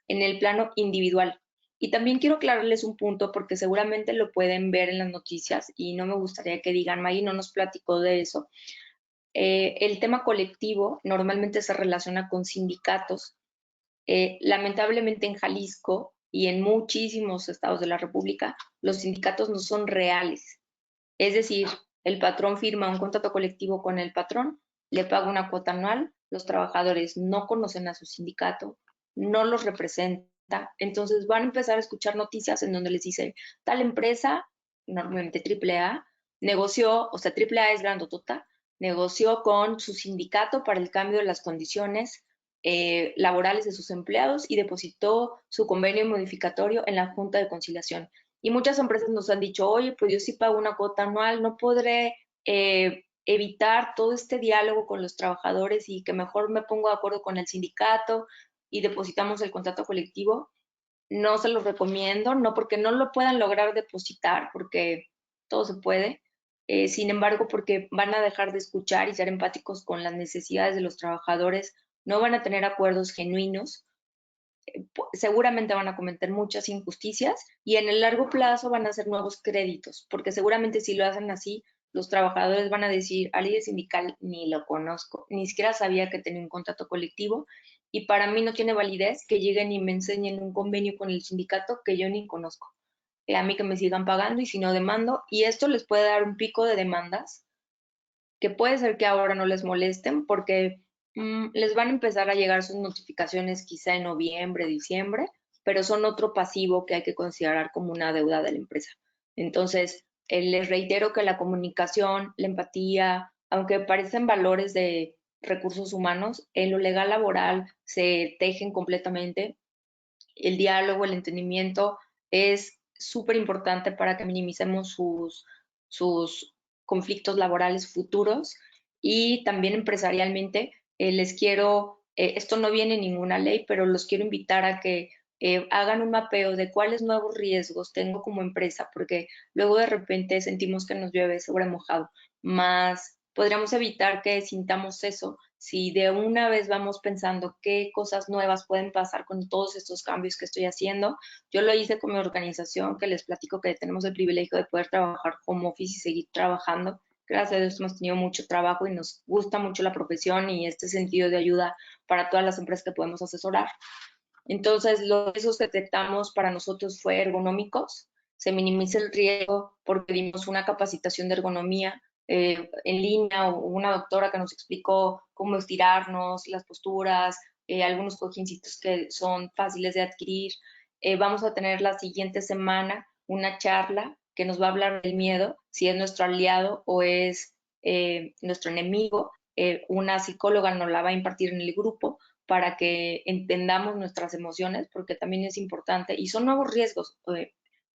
[SPEAKER 1] en el plano individual. Y también quiero aclararles un punto porque seguramente lo pueden ver en las noticias y no me gustaría que digan, Maggie no nos platicó de eso. El tema colectivo normalmente se relaciona con sindicatos. Lamentablemente en Jalisco y en muchísimos estados de la República, los sindicatos no son reales. Es decir, el patrón firma un contrato colectivo con el patrón, le paga una cuota anual, los trabajadores no conocen a su sindicato, no los representa, entonces van a empezar a escuchar noticias en donde les dice, tal empresa, normalmente AAA, negoció, o sea, AAA es grandotota, negoció con su sindicato para el cambio de las condiciones laborales de sus empleados y depositó su convenio modificatorio en la Junta de Conciliación. Y muchas empresas nos han dicho, oye, pues yo sí pago una cuota anual, no podré evitar todo este diálogo con los trabajadores y que mejor me pongo de acuerdo con el sindicato y depositamos el contrato colectivo. No se los recomiendo, no porque no lo puedan lograr depositar, porque todo se puede, sin embargo, porque van a dejar de escuchar y ser empáticos con las necesidades de los trabajadores, no van a tener acuerdos genuinos, seguramente van a cometer muchas injusticias y en el largo plazo van a hacer nuevos créditos, porque seguramente si lo hacen así, los trabajadores van a decir, al líder sindical ni lo conozco, ni siquiera sabía que tenía un contrato colectivo y para mí no tiene validez que lleguen y me enseñen un convenio con el sindicato que yo ni conozco. A mí que me sigan pagando y si no demando, y esto les puede dar un pico de demandas que puede ser que ahora no les molesten porque les van a empezar a llegar sus notificaciones quizá en noviembre, diciembre, pero son otro pasivo que hay que considerar como una deuda de la empresa. Entonces, les reitero que la comunicación, la empatía, aunque parecen valores de recursos humanos, en lo legal laboral se tejen completamente. El diálogo, el entendimiento es súper importante para que minimicemos sus conflictos laborales futuros y también empresarialmente les quiero, esto no viene en ninguna ley, pero los quiero invitar a que hagan un mapeo de cuáles nuevos riesgos tengo como empresa, porque luego de repente sentimos que nos llueve sobre mojado. más podríamos evitar que sintamos eso si de una vez vamos pensando qué cosas nuevas pueden pasar con todos estos cambios que estoy haciendo. Yo lo hice con mi organización, que les platico que tenemos el privilegio de poder trabajar home office y seguir trabajando. Gracias a Dios hemos tenido mucho trabajo y nos gusta mucho la profesión y este sentido de ayuda para todas las empresas que podemos asesorar. Entonces, los riesgos que detectamos para nosotros fue ergonómicos. Se minimiza el riesgo porque dimos una capacitación de ergonomía en línea, o una doctora que nos explicó cómo estirarnos, las posturas, algunos cojincitos que son fáciles de adquirir. Vamos a tener la siguiente semana una charla que nos va a hablar del miedo, si es nuestro aliado o es nuestro enemigo. Una psicóloga nos la va a impartir en el grupo para que entendamos nuestras emociones, porque también es importante, y son nuevos riesgos.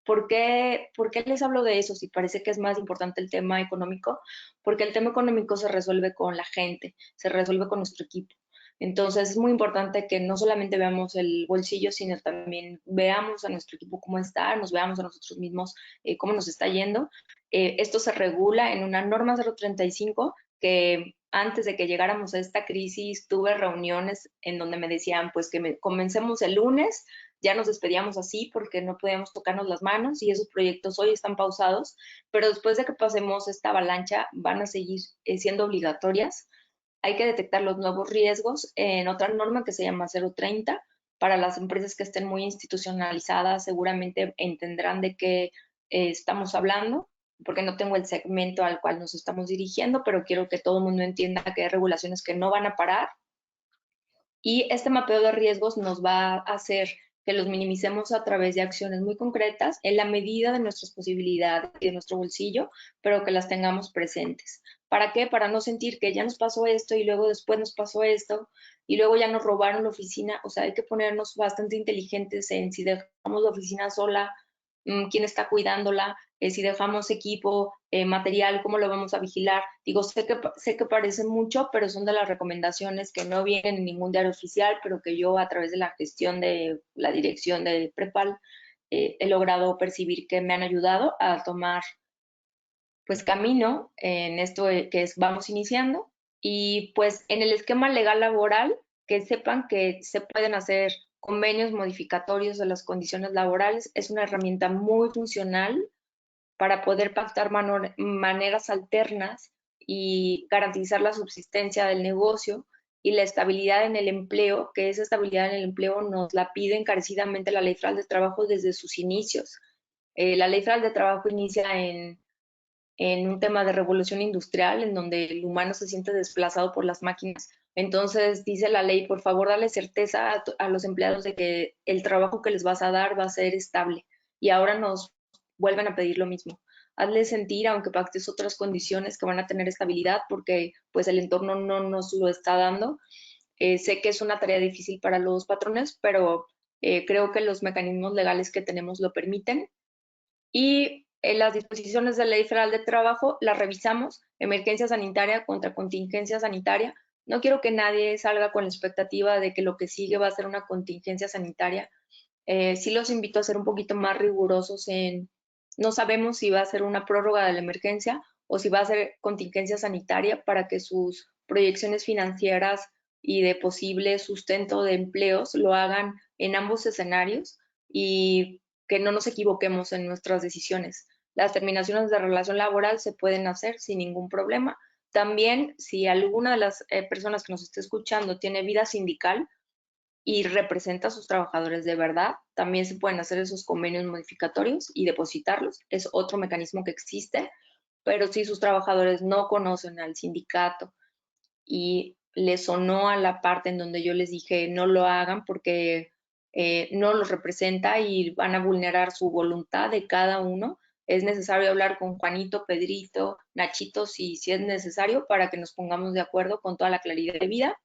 [SPEAKER 1] ¿Por qué les hablo de eso si parece que es más importante el tema económico? Porque el tema económico se resuelve con la gente, se resuelve con nuestro equipo. Entonces es muy importante que no solamente veamos el bolsillo, sino también veamos a nuestro equipo cómo está, nos veamos a nosotros mismos cómo nos está yendo. Esto se regula en una norma 035 que antes de que llegáramos a esta crisis tuve reuniones en donde me decían pues que comencemos el lunes, ya nos despedíamos así porque no podíamos tocarnos las manos y esos proyectos hoy están pausados, pero después de que pasemos esta avalancha van a seguir siendo obligatorias. Hay que detectar los nuevos riesgos en otra norma que se llama 030. Para las empresas que estén muy institucionalizadas seguramente entenderán de qué estamos hablando, porque no tengo el segmento al cual nos estamos dirigiendo, pero quiero que todo el mundo entienda que hay regulaciones que no van a parar y este mapeo de riesgos nos va a hacer que los minimicemos a través de acciones muy concretas en la medida de nuestras posibilidades y de nuestro bolsillo, pero que las tengamos presentes. ¿Para qué? Para no sentir que ya nos pasó esto y luego después nos pasó esto y luego ya nos robaron la oficina. O sea, hay que ponernos bastante inteligentes en si dejamos la oficina sola, quién está cuidándola, si dejamos equipo, material, cómo lo vamos a vigilar. Digo, sé que parece mucho, pero son de las recomendaciones que no vienen en ningún diario oficial, pero que yo a través de la gestión de la dirección de Prepal he logrado percibir que me han ayudado a tomar pues camino en esto que es vamos iniciando y pues en el esquema legal laboral que sepan que se pueden hacer convenios modificatorios de las condiciones laborales. Es una herramienta muy funcional para poder pactar maneras alternas y garantizar la subsistencia del negocio y la estabilidad en el empleo, que esa estabilidad en el empleo nos la pide encarecidamente la Ley Federal de Trabajo desde sus inicios. La Ley Federal de Trabajo inicia en un tema de revolución industrial, en donde el humano se siente desplazado por las máquinas. Entonces dice la ley, por favor, dale certeza a los empleados de que el trabajo que les vas a dar va a ser estable. Y ahora nos vuelven a pedir lo mismo. Hazle sentir, aunque pactes otras condiciones, que van a tener estabilidad, porque pues el entorno no nos lo está dando. Sé que es una tarea difícil para los patrones, pero creo que los mecanismos legales que tenemos lo permiten y las disposiciones de la Ley Federal de Trabajo las revisamos, emergencia sanitaria contra contingencia sanitaria. No quiero que nadie salga con la expectativa de que lo que sigue va a ser una contingencia sanitaria. Sí los invito a ser un poquito más rigurosos en, no sabemos si va a ser una prórroga de la emergencia o si va a ser contingencia sanitaria para que sus proyecciones financieras y de posible sustento de empleos lo hagan en ambos escenarios y que no nos equivoquemos en nuestras decisiones. Las terminaciones de relación laboral se pueden hacer sin ningún problema. También, si alguna de las personas que nos esté escuchando tiene vida sindical y representa a sus trabajadores de verdad, también se pueden hacer esos convenios modificatorios y depositarlos. Es otro mecanismo que existe, pero si sus trabajadores no conocen al sindicato y les sonó a la parte en donde yo les dije no lo hagan porque no los representa y van a vulnerar su voluntad de cada uno. Es necesario hablar con Juanito, Pedrito, Nachito, si es necesario, para que nos pongamos de acuerdo con toda la claridad de vida.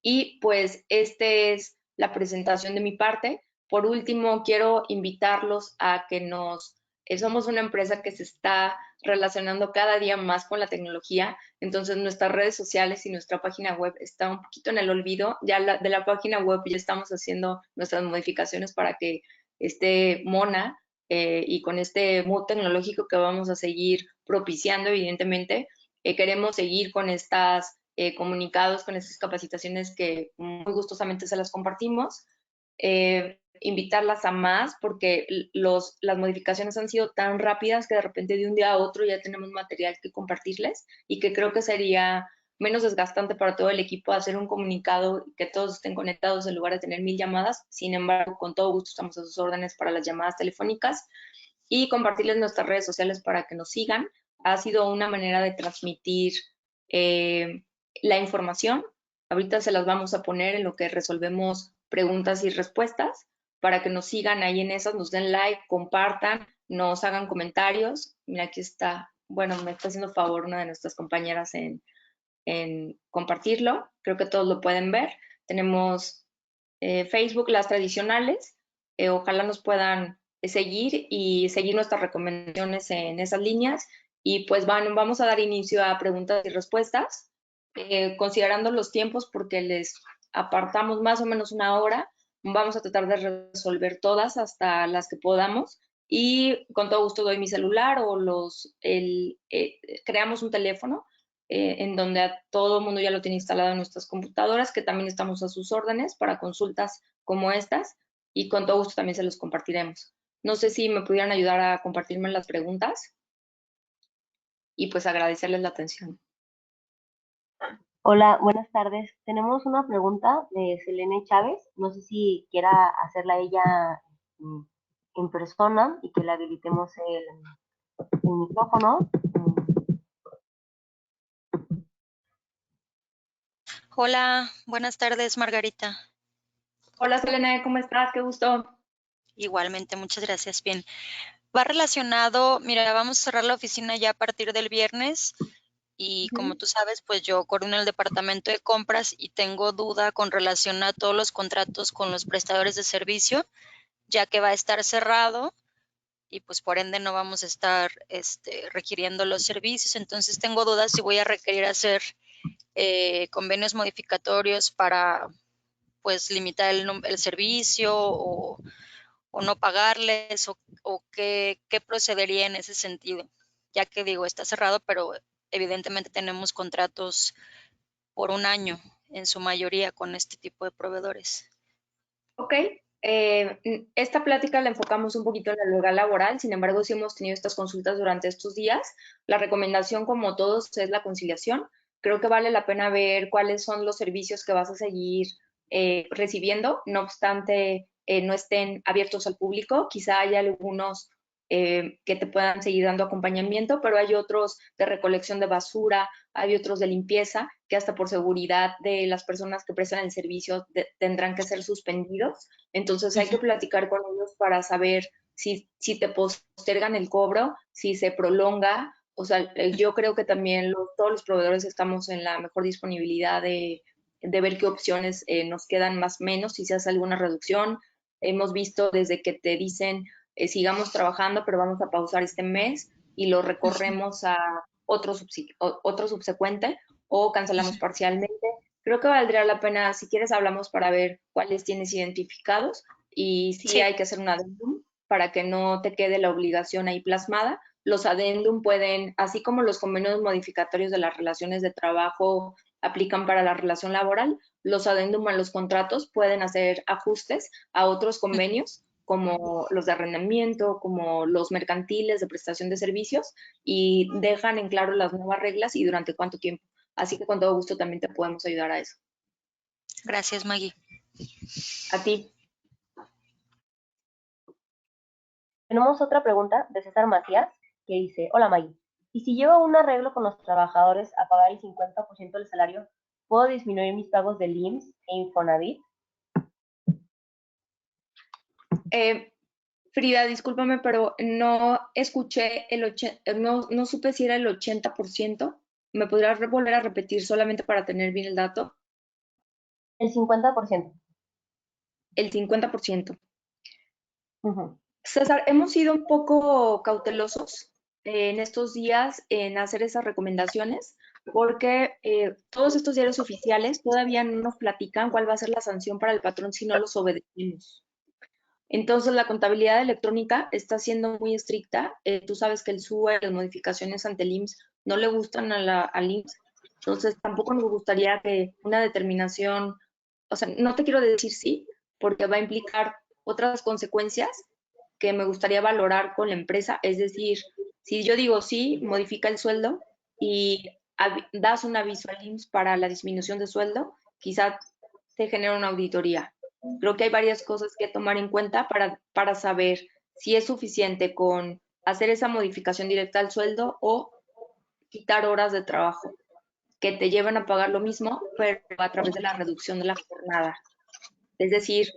[SPEAKER 1] Y pues este es la presentación de mi parte. Por último, quiero invitarlos a que somos una empresa que se está relacionando cada día más con la tecnología, entonces nuestras redes sociales y nuestra página web está un poquito en el olvido. Ya de la página web ya estamos haciendo nuestras modificaciones para que esté mona. y con este mood tecnológico que vamos a seguir propiciando, evidentemente, queremos seguir con estas comunicados, con estas capacitaciones que muy gustosamente se las compartimos. Invitarlas a más porque las modificaciones han sido tan rápidas que de repente de un día a otro ya tenemos material que compartirles y que creo que sería menos desgastante para todo el equipo hacer un comunicado y que todos estén conectados en lugar de tener 1000 llamadas. Sin embargo, con todo gusto estamos a sus órdenes para las llamadas telefónicas y compartirles nuestras redes sociales para que nos sigan. Ha sido una manera de transmitir la información. Ahorita se las vamos a poner en lo que resolvemos preguntas y respuestas para que nos sigan ahí en esas, nos den like, compartan, nos hagan comentarios. Mira, aquí está, bueno, me está haciendo favor una de nuestras compañeras en compartirlo. Creo que todos lo pueden ver. Tenemos Facebook, las tradicionales. Ojalá nos puedan seguir y seguir nuestras recomendaciones en esas líneas. Y pues vamos a dar inicio a preguntas y respuestas, considerando los tiempos porque les apartamos más o menos una hora. Vamos a tratar de resolver todas hasta las que podamos. Y con todo gusto doy mi celular o creamos un teléfono en donde a todo el mundo ya lo tiene instalado en nuestras computadoras, que también estamos a sus órdenes para consultas como estas, y con todo gusto también se los compartiremos. No sé si me pudieran ayudar a compartirme las preguntas y pues agradecerles la atención.
[SPEAKER 2] Hola, buenas tardes. Tenemos una pregunta de Selene Chávez. No sé si quiera hacerla ella mm, en persona y que le habilitemos el micrófono.
[SPEAKER 3] Hola, buenas tardes, Margarita.
[SPEAKER 1] Hola Selena, ¿cómo estás? Qué gusto.
[SPEAKER 3] Igualmente, muchas gracias. Bien. Va relacionado, mira, vamos a cerrar la oficina ya a partir del viernes y como tú sabes, pues yo coordino el departamento de compras y tengo duda con relación a todos los contratos con los prestadores de servicio, ya que va a estar cerrado y pues por ende no vamos a estar requiriendo los servicios. Entonces tengo dudas si voy a requerir hacer convenios modificatorios para pues limitar el servicio o no pagarles o qué procedería en ese sentido, ya que digo, está cerrado, pero evidentemente tenemos contratos por un año en su mayoría con este tipo de proveedores.
[SPEAKER 1] Ok, esta plática la enfocamos un poquito en el lugar laboral, sin embargo, sí hemos tenido estas consultas durante estos días. La recomendación, como todos, es la conciliación. Creo que vale la pena ver cuáles son los servicios que vas a seguir recibiendo, no obstante no estén abiertos al público. Quizá haya algunos que te puedan seguir dando acompañamiento, pero hay otros de recolección de basura, hay otros de limpieza, que hasta por seguridad de las personas que prestan el servicio tendrán que ser suspendidos. Entonces hay que platicar con ellos para saber si te postergan el cobro, si se prolonga. O sea, yo creo que también todos los proveedores estamos en la mejor disponibilidad de ver qué opciones nos quedan más o menos, si se hace alguna reducción. Hemos visto desde que te dicen sigamos trabajando, pero vamos a pausar este mes y lo recorremos a otro subsecuente o cancelamos parcialmente. Creo que valdría la pena, si quieres, hablamos para ver cuáles tienes identificados y si hay que hacer un adendum para que no te quede la obligación ahí plasmada. Los adendum pueden, así como los convenios modificatorios de las relaciones de trabajo aplican para la relación laboral, los adendum a los contratos pueden hacer ajustes a otros convenios como los de arrendamiento, como los mercantiles de prestación de servicios, y dejan en claro las nuevas reglas y durante cuánto tiempo. Así que con todo gusto también te podemos ayudar a eso.
[SPEAKER 3] Gracias, Maggie.
[SPEAKER 1] A ti.
[SPEAKER 2] Tenemos otra pregunta de César Macías que dice, hola Maggie, ¿y si llego a un arreglo con los trabajadores a pagar el 50% del salario, puedo disminuir mis pagos del IMSS e Infonavit?
[SPEAKER 1] Frida, discúlpame, pero no escuché no supe si era el 80%. ¿Me podrías volver a repetir solamente para tener bien el dato?
[SPEAKER 2] El 50%.
[SPEAKER 1] El 50%.
[SPEAKER 2] Uh-huh.
[SPEAKER 1] César, hemos sido un poco cautelosos en estos días en hacer esas recomendaciones porque todos estos diarios oficiales todavía no nos platican cuál va a ser la sanción para el patrón si no los obedecemos. Entonces, la contabilidad electrónica está siendo muy estricta. Tú sabes que el SUA y las modificaciones ante el IMSS no le gustan al IMSS. Entonces, tampoco nos gustaría que una determinación, o sea, no te quiero decir sí, porque va a implicar otras consecuencias que me gustaría valorar con la empresa. Es decir, si yo digo sí, modifica el sueldo y das un aviso al IMSS para la disminución de sueldo, quizá te genera una auditoría. Creo que hay varias cosas que tomar en cuenta para saber si es suficiente con hacer esa modificación directa al sueldo o quitar horas de trabajo que te llevan a pagar lo mismo, pero a través de la reducción de la jornada. Es decir,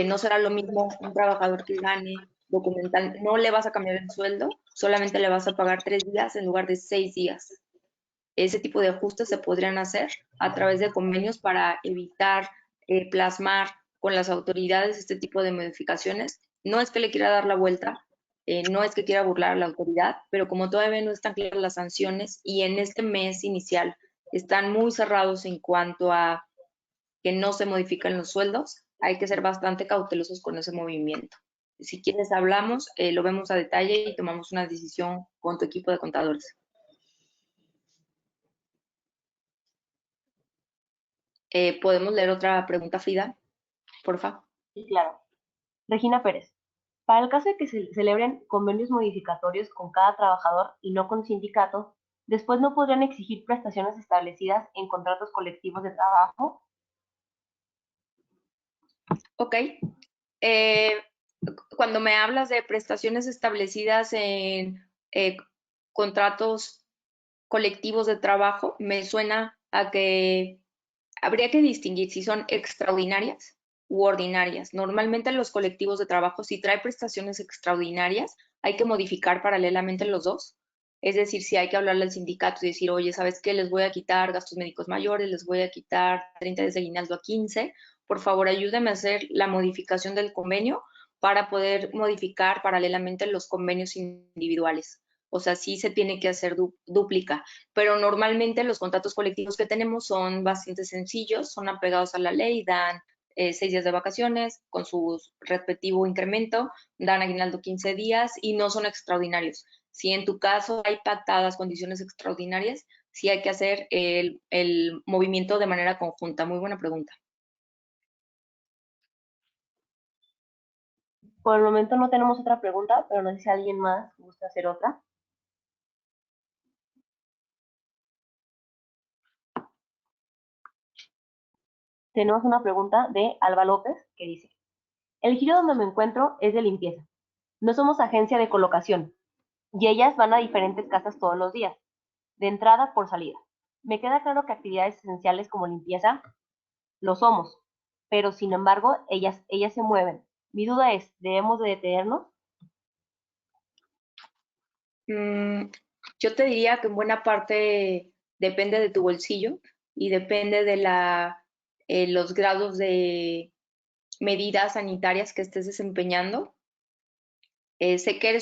[SPEAKER 1] no será lo mismo un trabajador que gane documental, no le vas a cambiar el sueldo, solamente le vas a pagar 3 días en lugar de 6 días. Ese tipo de ajustes se podrían hacer a través de convenios para evitar plasmar con las autoridades este tipo de modificaciones. No es que le quiera dar la vuelta, no es que quiera burlar a la autoridad, pero como todavía no están claras las sanciones y en este mes inicial están muy cerrados en cuanto a que no se modifican los sueldos, hay que ser bastante cautelosos con ese movimiento. Si quieres hablamos, lo vemos a detalle y tomamos una decisión con tu equipo de contadores. ¿Podemos leer otra pregunta, Frida? Porfa.
[SPEAKER 2] Sí, claro. Regina Pérez. Para el caso de que se celebren convenios modificatorios con cada trabajador y no con sindicato, después no podrían exigir prestaciones establecidas en contratos colectivos de trabajo.
[SPEAKER 1] Ok. Eh, cuando me hablas de prestaciones establecidas en contratos colectivos de trabajo, me suena a que habría que distinguir si son extraordinarias u ordinarias. Normalmente los colectivos de trabajo, si trae prestaciones extraordinarias, hay que modificar paralelamente los dos. Es decir, si hay que hablarle al sindicato y decir, oye, ¿sabes qué? Les voy a quitar gastos médicos mayores, les voy a quitar 30 días de aguinaldo a 15. Por favor, ayúdeme a hacer la modificación del convenio para poder modificar paralelamente los convenios individuales. O sea, sí se tiene que hacer dúplica, pero normalmente los contratos colectivos que tenemos son bastante sencillos, son apegados a la ley, dan 6 días de vacaciones con su respectivo incremento, dan aguinaldo 15 días y no son extraordinarios. Si en tu caso hay pactadas condiciones extraordinarias, sí hay que hacer el movimiento de manera conjunta. Muy buena pregunta.
[SPEAKER 2] Por el momento no tenemos otra pregunta, pero no sé si alguien más gusta hacer otra. Tenemos una pregunta de Alba López que dice, el giro donde me encuentro es de limpieza. No somos agencia de colocación y ellas van a diferentes casas todos los días, de entrada por salida. Me queda claro que actividades esenciales como limpieza lo somos, pero sin embargo ellas se mueven. Mi duda es, ¿debemos de detenernos?
[SPEAKER 1] Yo te diría que en buena parte depende de tu bolsillo y depende de los grados de medidas sanitarias que estés desempeñando. Sé que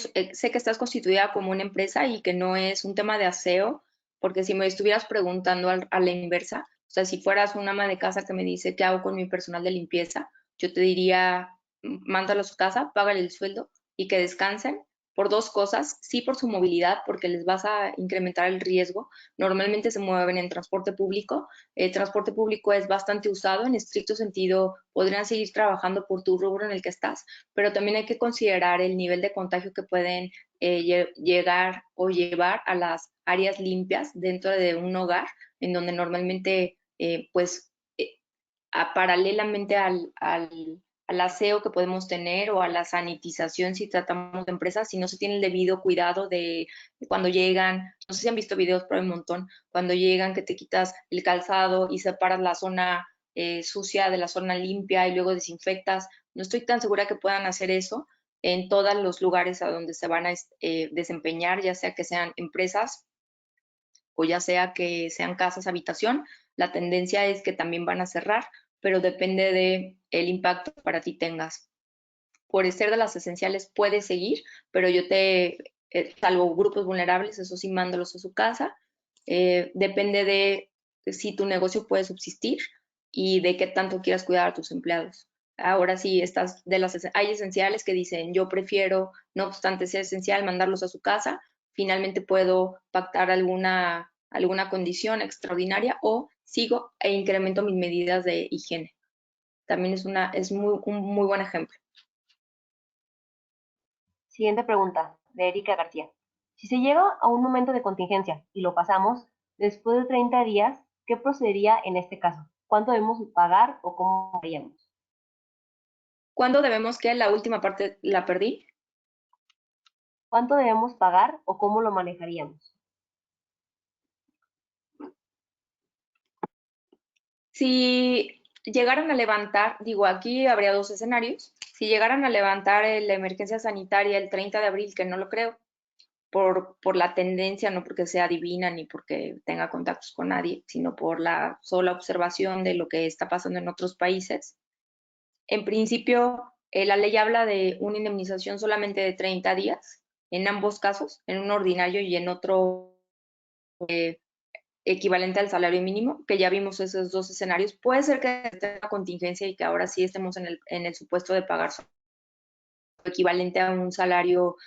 [SPEAKER 1] estás constituida como una empresa y que no es un tema de aseo, porque si me estuvieras preguntando a la inversa, o sea, si fueras una ama de casa que me dice qué hago con mi personal de limpieza, yo te diría, mándalo a su casa, págale el sueldo y que descansen por dos cosas, sí por su movilidad, porque les vas a incrementar el riesgo. Normalmente se mueven en transporte público. El transporte público es bastante usado, en estricto sentido, podrían seguir trabajando por tu rubro en el que estás, pero también hay que considerar el nivel de contagio que pueden llegar o llevar a las áreas limpias dentro de un hogar, en donde normalmente, paralelamente al aseo que podemos tener o a la sanitización si tratamos de empresas, si no se tiene el debido cuidado de cuando llegan, no sé si han visto videos, pero hay un montón, cuando llegan que te quitas el calzado y separas la zona sucia de la zona limpia y luego desinfectas. No estoy tan segura que puedan hacer eso en todos los lugares a donde se van a desempeñar, ya sea que sean empresas o ya sea que sean casas habitación. La tendencia es que también van a cerrar, pero depende de el impacto que para ti tengas. Por ser de las esenciales puede seguir, pero salvo grupos vulnerables, eso sí, mándalos a su casa. Depende de si tu negocio puede subsistir y de qué tanto quieras cuidar a tus empleados. Ahora sí, hay esenciales que dicen, yo prefiero, no obstante sea esencial, mandarlos a su casa. Finalmente puedo pactar alguna condición extraordinaria o sigo e incremento mis medidas de higiene. También es un muy buen ejemplo.
[SPEAKER 2] Siguiente pregunta, de Erika García. Si se llega a un momento de contingencia y lo pasamos, después de 30 días, ¿qué procedería en este caso? ¿Cuánto debemos pagar o cómo haríamos?
[SPEAKER 1] ¿Cuándo debemos que la última parte la perdí?
[SPEAKER 2] ¿Cuánto debemos pagar o cómo lo manejaríamos?
[SPEAKER 1] Si llegaran a levantar, digo, aquí habría dos escenarios. Si llegaran a levantar la emergencia sanitaria el 30 de abril, que no lo creo, por la tendencia, no porque sea divina ni porque tenga contactos con nadie, sino por la sola observación de lo que está pasando en otros países. En principio, la ley habla de una indemnización solamente de 30 días, en ambos casos, en un ordinario y en otro equivalente al salario mínimo, que ya vimos esos dos escenarios. Puede ser que esté una contingencia y que ahora sí estemos en el supuesto de pagar equivalente a un salario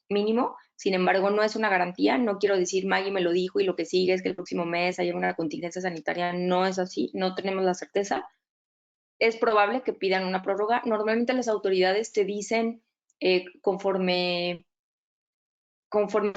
[SPEAKER 1] mínimo. Sin embargo, no es una garantía. No quiero decir, Maggie me lo dijo y lo que sigue es que el próximo mes haya una contingencia sanitaria. No es así, no tenemos la certeza. Es probable que pidan una prórroga. Normalmente las autoridades te dicen conforme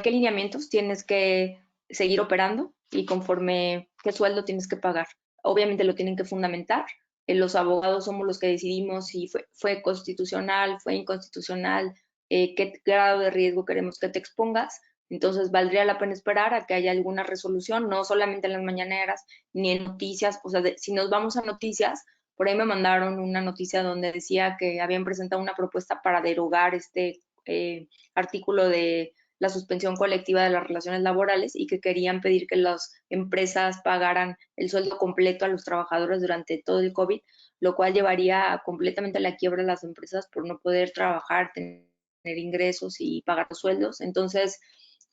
[SPEAKER 1] qué lineamientos tienes que seguir operando y conforme qué sueldo tienes que pagar. Obviamente lo tienen que fundamentar. Los abogados somos los que decidimos si fue constitucional, fue inconstitucional, qué grado de riesgo queremos que te expongas. Entonces, valdría la pena esperar a que haya alguna resolución, no solamente en las mañaneras ni en noticias. O sea, si nos vamos a noticias, por ahí me mandaron una noticia donde decía que habían presentado una propuesta para derogar este artículo de la suspensión colectiva de las relaciones laborales y que querían pedir que las empresas pagaran el sueldo completo a los trabajadores durante todo el COVID, lo cual llevaría completamente a la quiebra de las empresas por no poder trabajar, tener ingresos y pagar los sueldos. Entonces,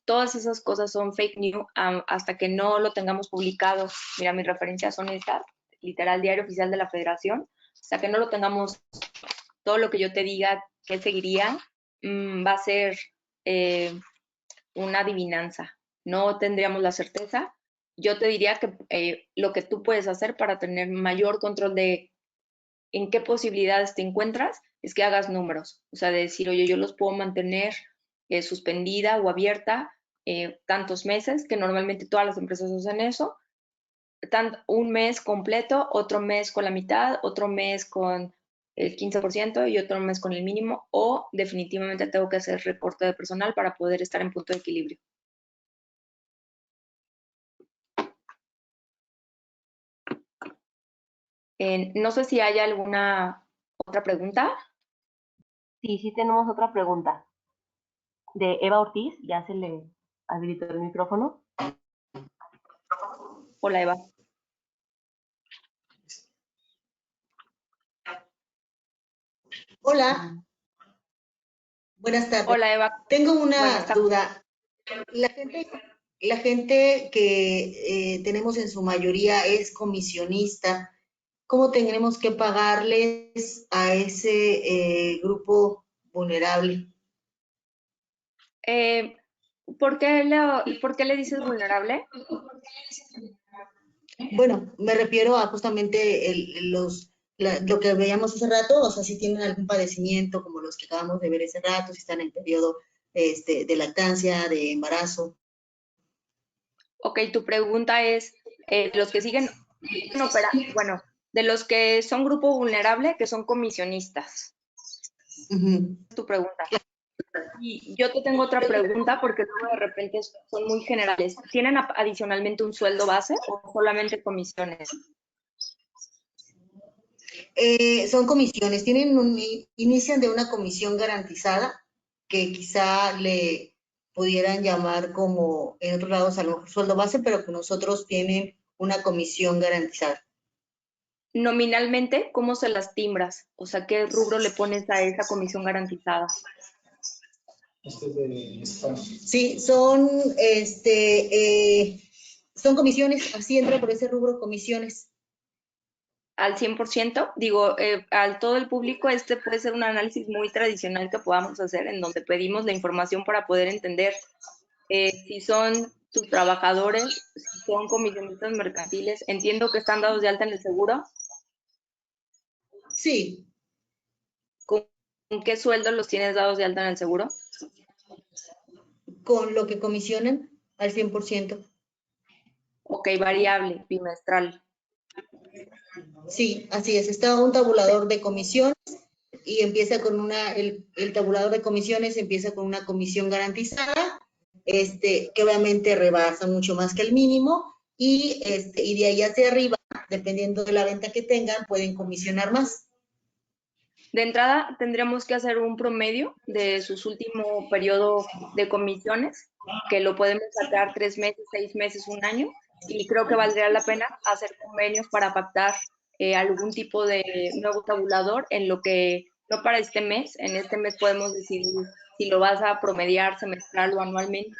[SPEAKER 1] todas esas cosas son fake news hasta que no lo tengamos publicado. Mira, mis referencias son estas, literal, Diario Oficial de la Federación. Hasta que no lo tengamos, todo lo que yo te diga que seguiría va a ser una adivinanza. No tendríamos la certeza. Yo te diría que lo que tú puedes hacer para tener mayor control de en qué posibilidades te encuentras es que hagas números. O sea, de decir, oye, yo los puedo mantener suspendida o abierta tantos meses, que normalmente todas las empresas hacen eso. Un mes completo, otro mes con la mitad, otro mes con el 15% y otro mes con el mínimo, o definitivamente tengo que hacer recorte de personal para poder estar en punto de equilibrio. No sé si hay alguna otra pregunta.
[SPEAKER 2] Sí, tenemos otra pregunta. De Eva Ortiz, ya se le habilitó el micrófono.
[SPEAKER 1] Hola, Eva.
[SPEAKER 4] Hola. Buenas tardes.
[SPEAKER 1] Hola, Eva.
[SPEAKER 4] Tengo una duda. La gente que tenemos en su mayoría es comisionista. ¿Cómo tendremos que pagarles a ese grupo vulnerable?
[SPEAKER 1] ¿Por qué le dices vulnerable?
[SPEAKER 4] Bueno, me refiero a justamente lo que veíamos hace rato, o sea, si tienen algún padecimiento como los que acabamos de ver hace rato, si están en periodo de lactancia, de embarazo.
[SPEAKER 1] Ok, tu pregunta es, los que siguen operando, bueno, de los que son grupo vulnerable, que son comisionistas. Tu pregunta. Y yo te tengo otra pregunta porque luego de repente son muy generales. ¿Tienen adicionalmente un sueldo base o solamente comisiones?
[SPEAKER 4] Son comisiones, inician de una comisión garantizada que quizá le pudieran llamar como en otros lados a lo mejor sueldo base, pero que nosotros tienen una comisión garantizada.
[SPEAKER 1] Nominalmente, ¿cómo se las timbras? O sea, ¿qué rubro le pones a esa comisión garantizada?
[SPEAKER 4] Sí, son comisiones, así entra por ese rubro comisiones.
[SPEAKER 1] al 100%. Digo, al todo el público, este puede ser un análisis muy tradicional que podamos hacer, en donde pedimos la información para poder entender si son tus trabajadores, si son comisionistas mercantiles. Entiendo que están dados de alta en el seguro.
[SPEAKER 4] Sí,
[SPEAKER 1] ¿Con qué sueldo los tienes dados de alta en el seguro?
[SPEAKER 4] con lo que comisionan al 100%.
[SPEAKER 1] Ok, variable, bimestral.
[SPEAKER 4] Sí, así es. Está un tabulador de comisiones y empieza con el tabulador de comisiones empieza con una comisión garantizada, que obviamente rebasa mucho más que el mínimo, y de ahí hacia arriba, dependiendo de la venta que tengan, pueden comisionar más.
[SPEAKER 1] De entrada, tendríamos que hacer un promedio de sus último periodo de comisiones, que lo podemos sacar 3 meses, 6 meses, un año, y creo que valdría la pena hacer convenios para pactar algún tipo de nuevo tabulador en lo que, no para este mes, en este mes podemos decidir si lo vas a promediar semestral o anualmente,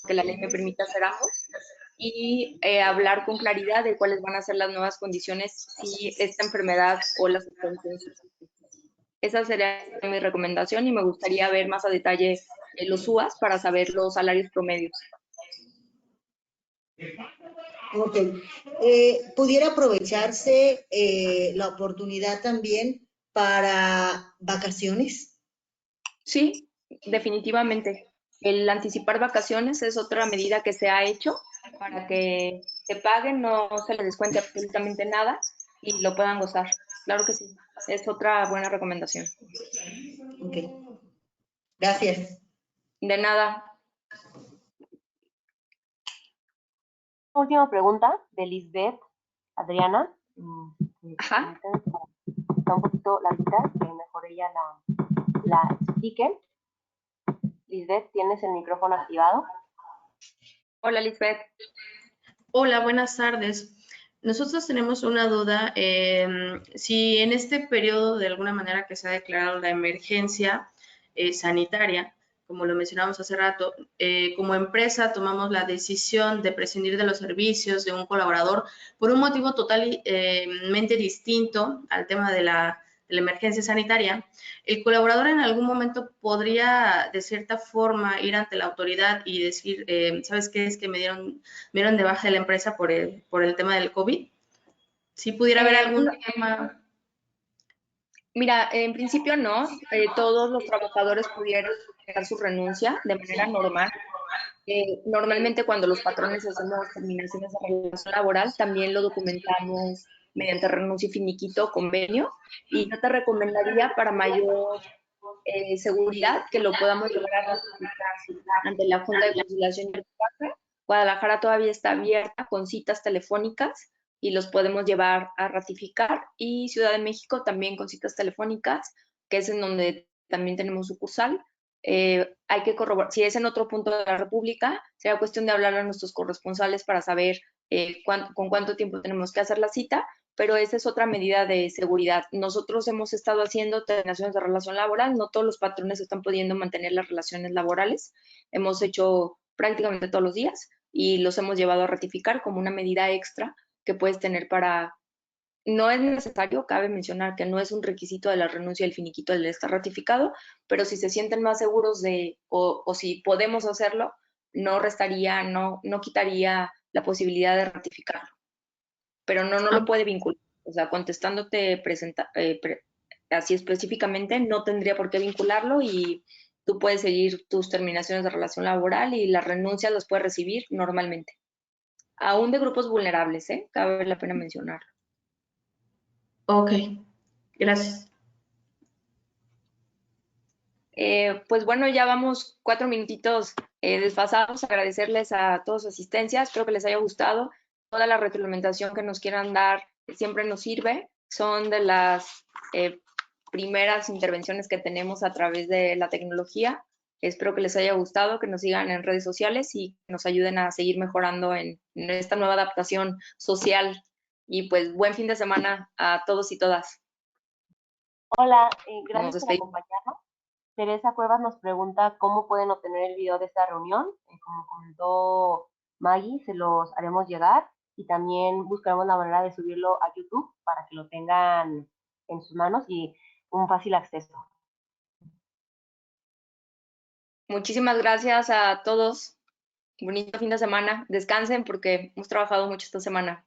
[SPEAKER 1] que la ley me permita hacer ambos, y hablar con claridad de cuáles van a ser las nuevas condiciones si esta enfermedad o la suspensión. Esa sería mi recomendación y me gustaría ver más a detalle los UAS para saber los salarios promedios.
[SPEAKER 4] Ok. ¿Pudiera aprovecharse la oportunidad también para vacaciones?
[SPEAKER 1] Sí, definitivamente. El anticipar vacaciones es otra medida que se ha hecho para que se paguen, no se les descuente absolutamente nada y lo puedan gozar. Claro que sí, es otra buena recomendación.
[SPEAKER 4] Ok. Gracias.
[SPEAKER 1] De nada.
[SPEAKER 2] Última pregunta de Lisbeth Adriana.
[SPEAKER 1] Ajá.
[SPEAKER 2] Está un poquito larguita, que mejor ella la explique. Lisbeth, ¿tienes el micrófono activado?
[SPEAKER 1] Hola, Lisbeth.
[SPEAKER 5] Hola, buenas tardes. Nosotros tenemos una duda, si en este periodo de alguna manera que se ha declarado la emergencia sanitaria, como lo mencionamos hace rato, como empresa tomamos la decisión de prescindir de los servicios de un colaborador por un motivo totalmente distinto al tema de la emergencia sanitaria. El colaborador en algún momento podría, de cierta forma, ir ante la autoridad y decir, ¿sabes qué? Es que me dieron de baja de la empresa por el tema del COVID. Si pudiera haber algún tema.
[SPEAKER 1] Mira, en principio no. Todos los trabajadores pudieran dejar su renuncia de manera normal. Normalmente cuando los patrones hacemos terminaciones de relación laboral, también lo documentamos mediante renuncia y finiquito, convenio, y yo te recomendaría para mayor seguridad que lo podamos llevar a ratificar ante la Junta de Conciliación y Arbitraje. Guadalajara todavía está abierta con citas telefónicas y los podemos llevar a ratificar, y Ciudad de México también con citas telefónicas, que es en donde también tenemos sucursal. Hay que corroborar, si es en otro punto de la República, será cuestión de hablar a nuestros corresponsales para saber con cuánto tiempo tenemos que hacer la cita, pero esa es otra medida de seguridad. Nosotros hemos estado haciendo terminaciones de relación laboral, no todos los patrones están pudiendo mantener las relaciones laborales, hemos hecho prácticamente todos los días y los hemos llevado a ratificar como una medida extra que puedes tener para. No es necesario, cabe mencionar que no es un requisito de la renuncia del finiquito el estar ratificado, pero si se sienten más seguros o si podemos hacerlo, no restaría, no quitaría la posibilidad de ratificarlo. Pero no lo puede vincular. O sea, contestándote así específicamente, no tendría por qué vincularlo y tú puedes seguir tus terminaciones de relación laboral y las renuncias las puedes recibir normalmente. Aún de grupos vulnerables, cabe la pena mencionarlo.
[SPEAKER 5] Ok, gracias.
[SPEAKER 1] Pues bueno, ya vamos 4 minutitos desfasados. Agradecerles a todos su asistencia. Espero que les haya gustado. Toda la retroalimentación que nos quieran dar siempre nos sirve. Son de las primeras intervenciones que tenemos a través de la tecnología. Espero que les haya gustado, que nos sigan en redes sociales y que nos ayuden a seguir mejorando en esta nueva adaptación social. Y pues buen fin de semana a todos y todas.
[SPEAKER 2] Hola,
[SPEAKER 1] Nos
[SPEAKER 2] gracias por
[SPEAKER 1] despedimos.
[SPEAKER 2] acompañarnos. Teresa Cuevas nos pregunta cómo pueden obtener el video de esta reunión. Como comentó Maggie, se los haremos llegar. y también buscaremos la manera de subirlo a YouTube para que lo tengan en sus manos y un fácil acceso.
[SPEAKER 1] Muchísimas gracias a todos. Bonito fin de semana. Descansen porque hemos trabajado mucho esta semana.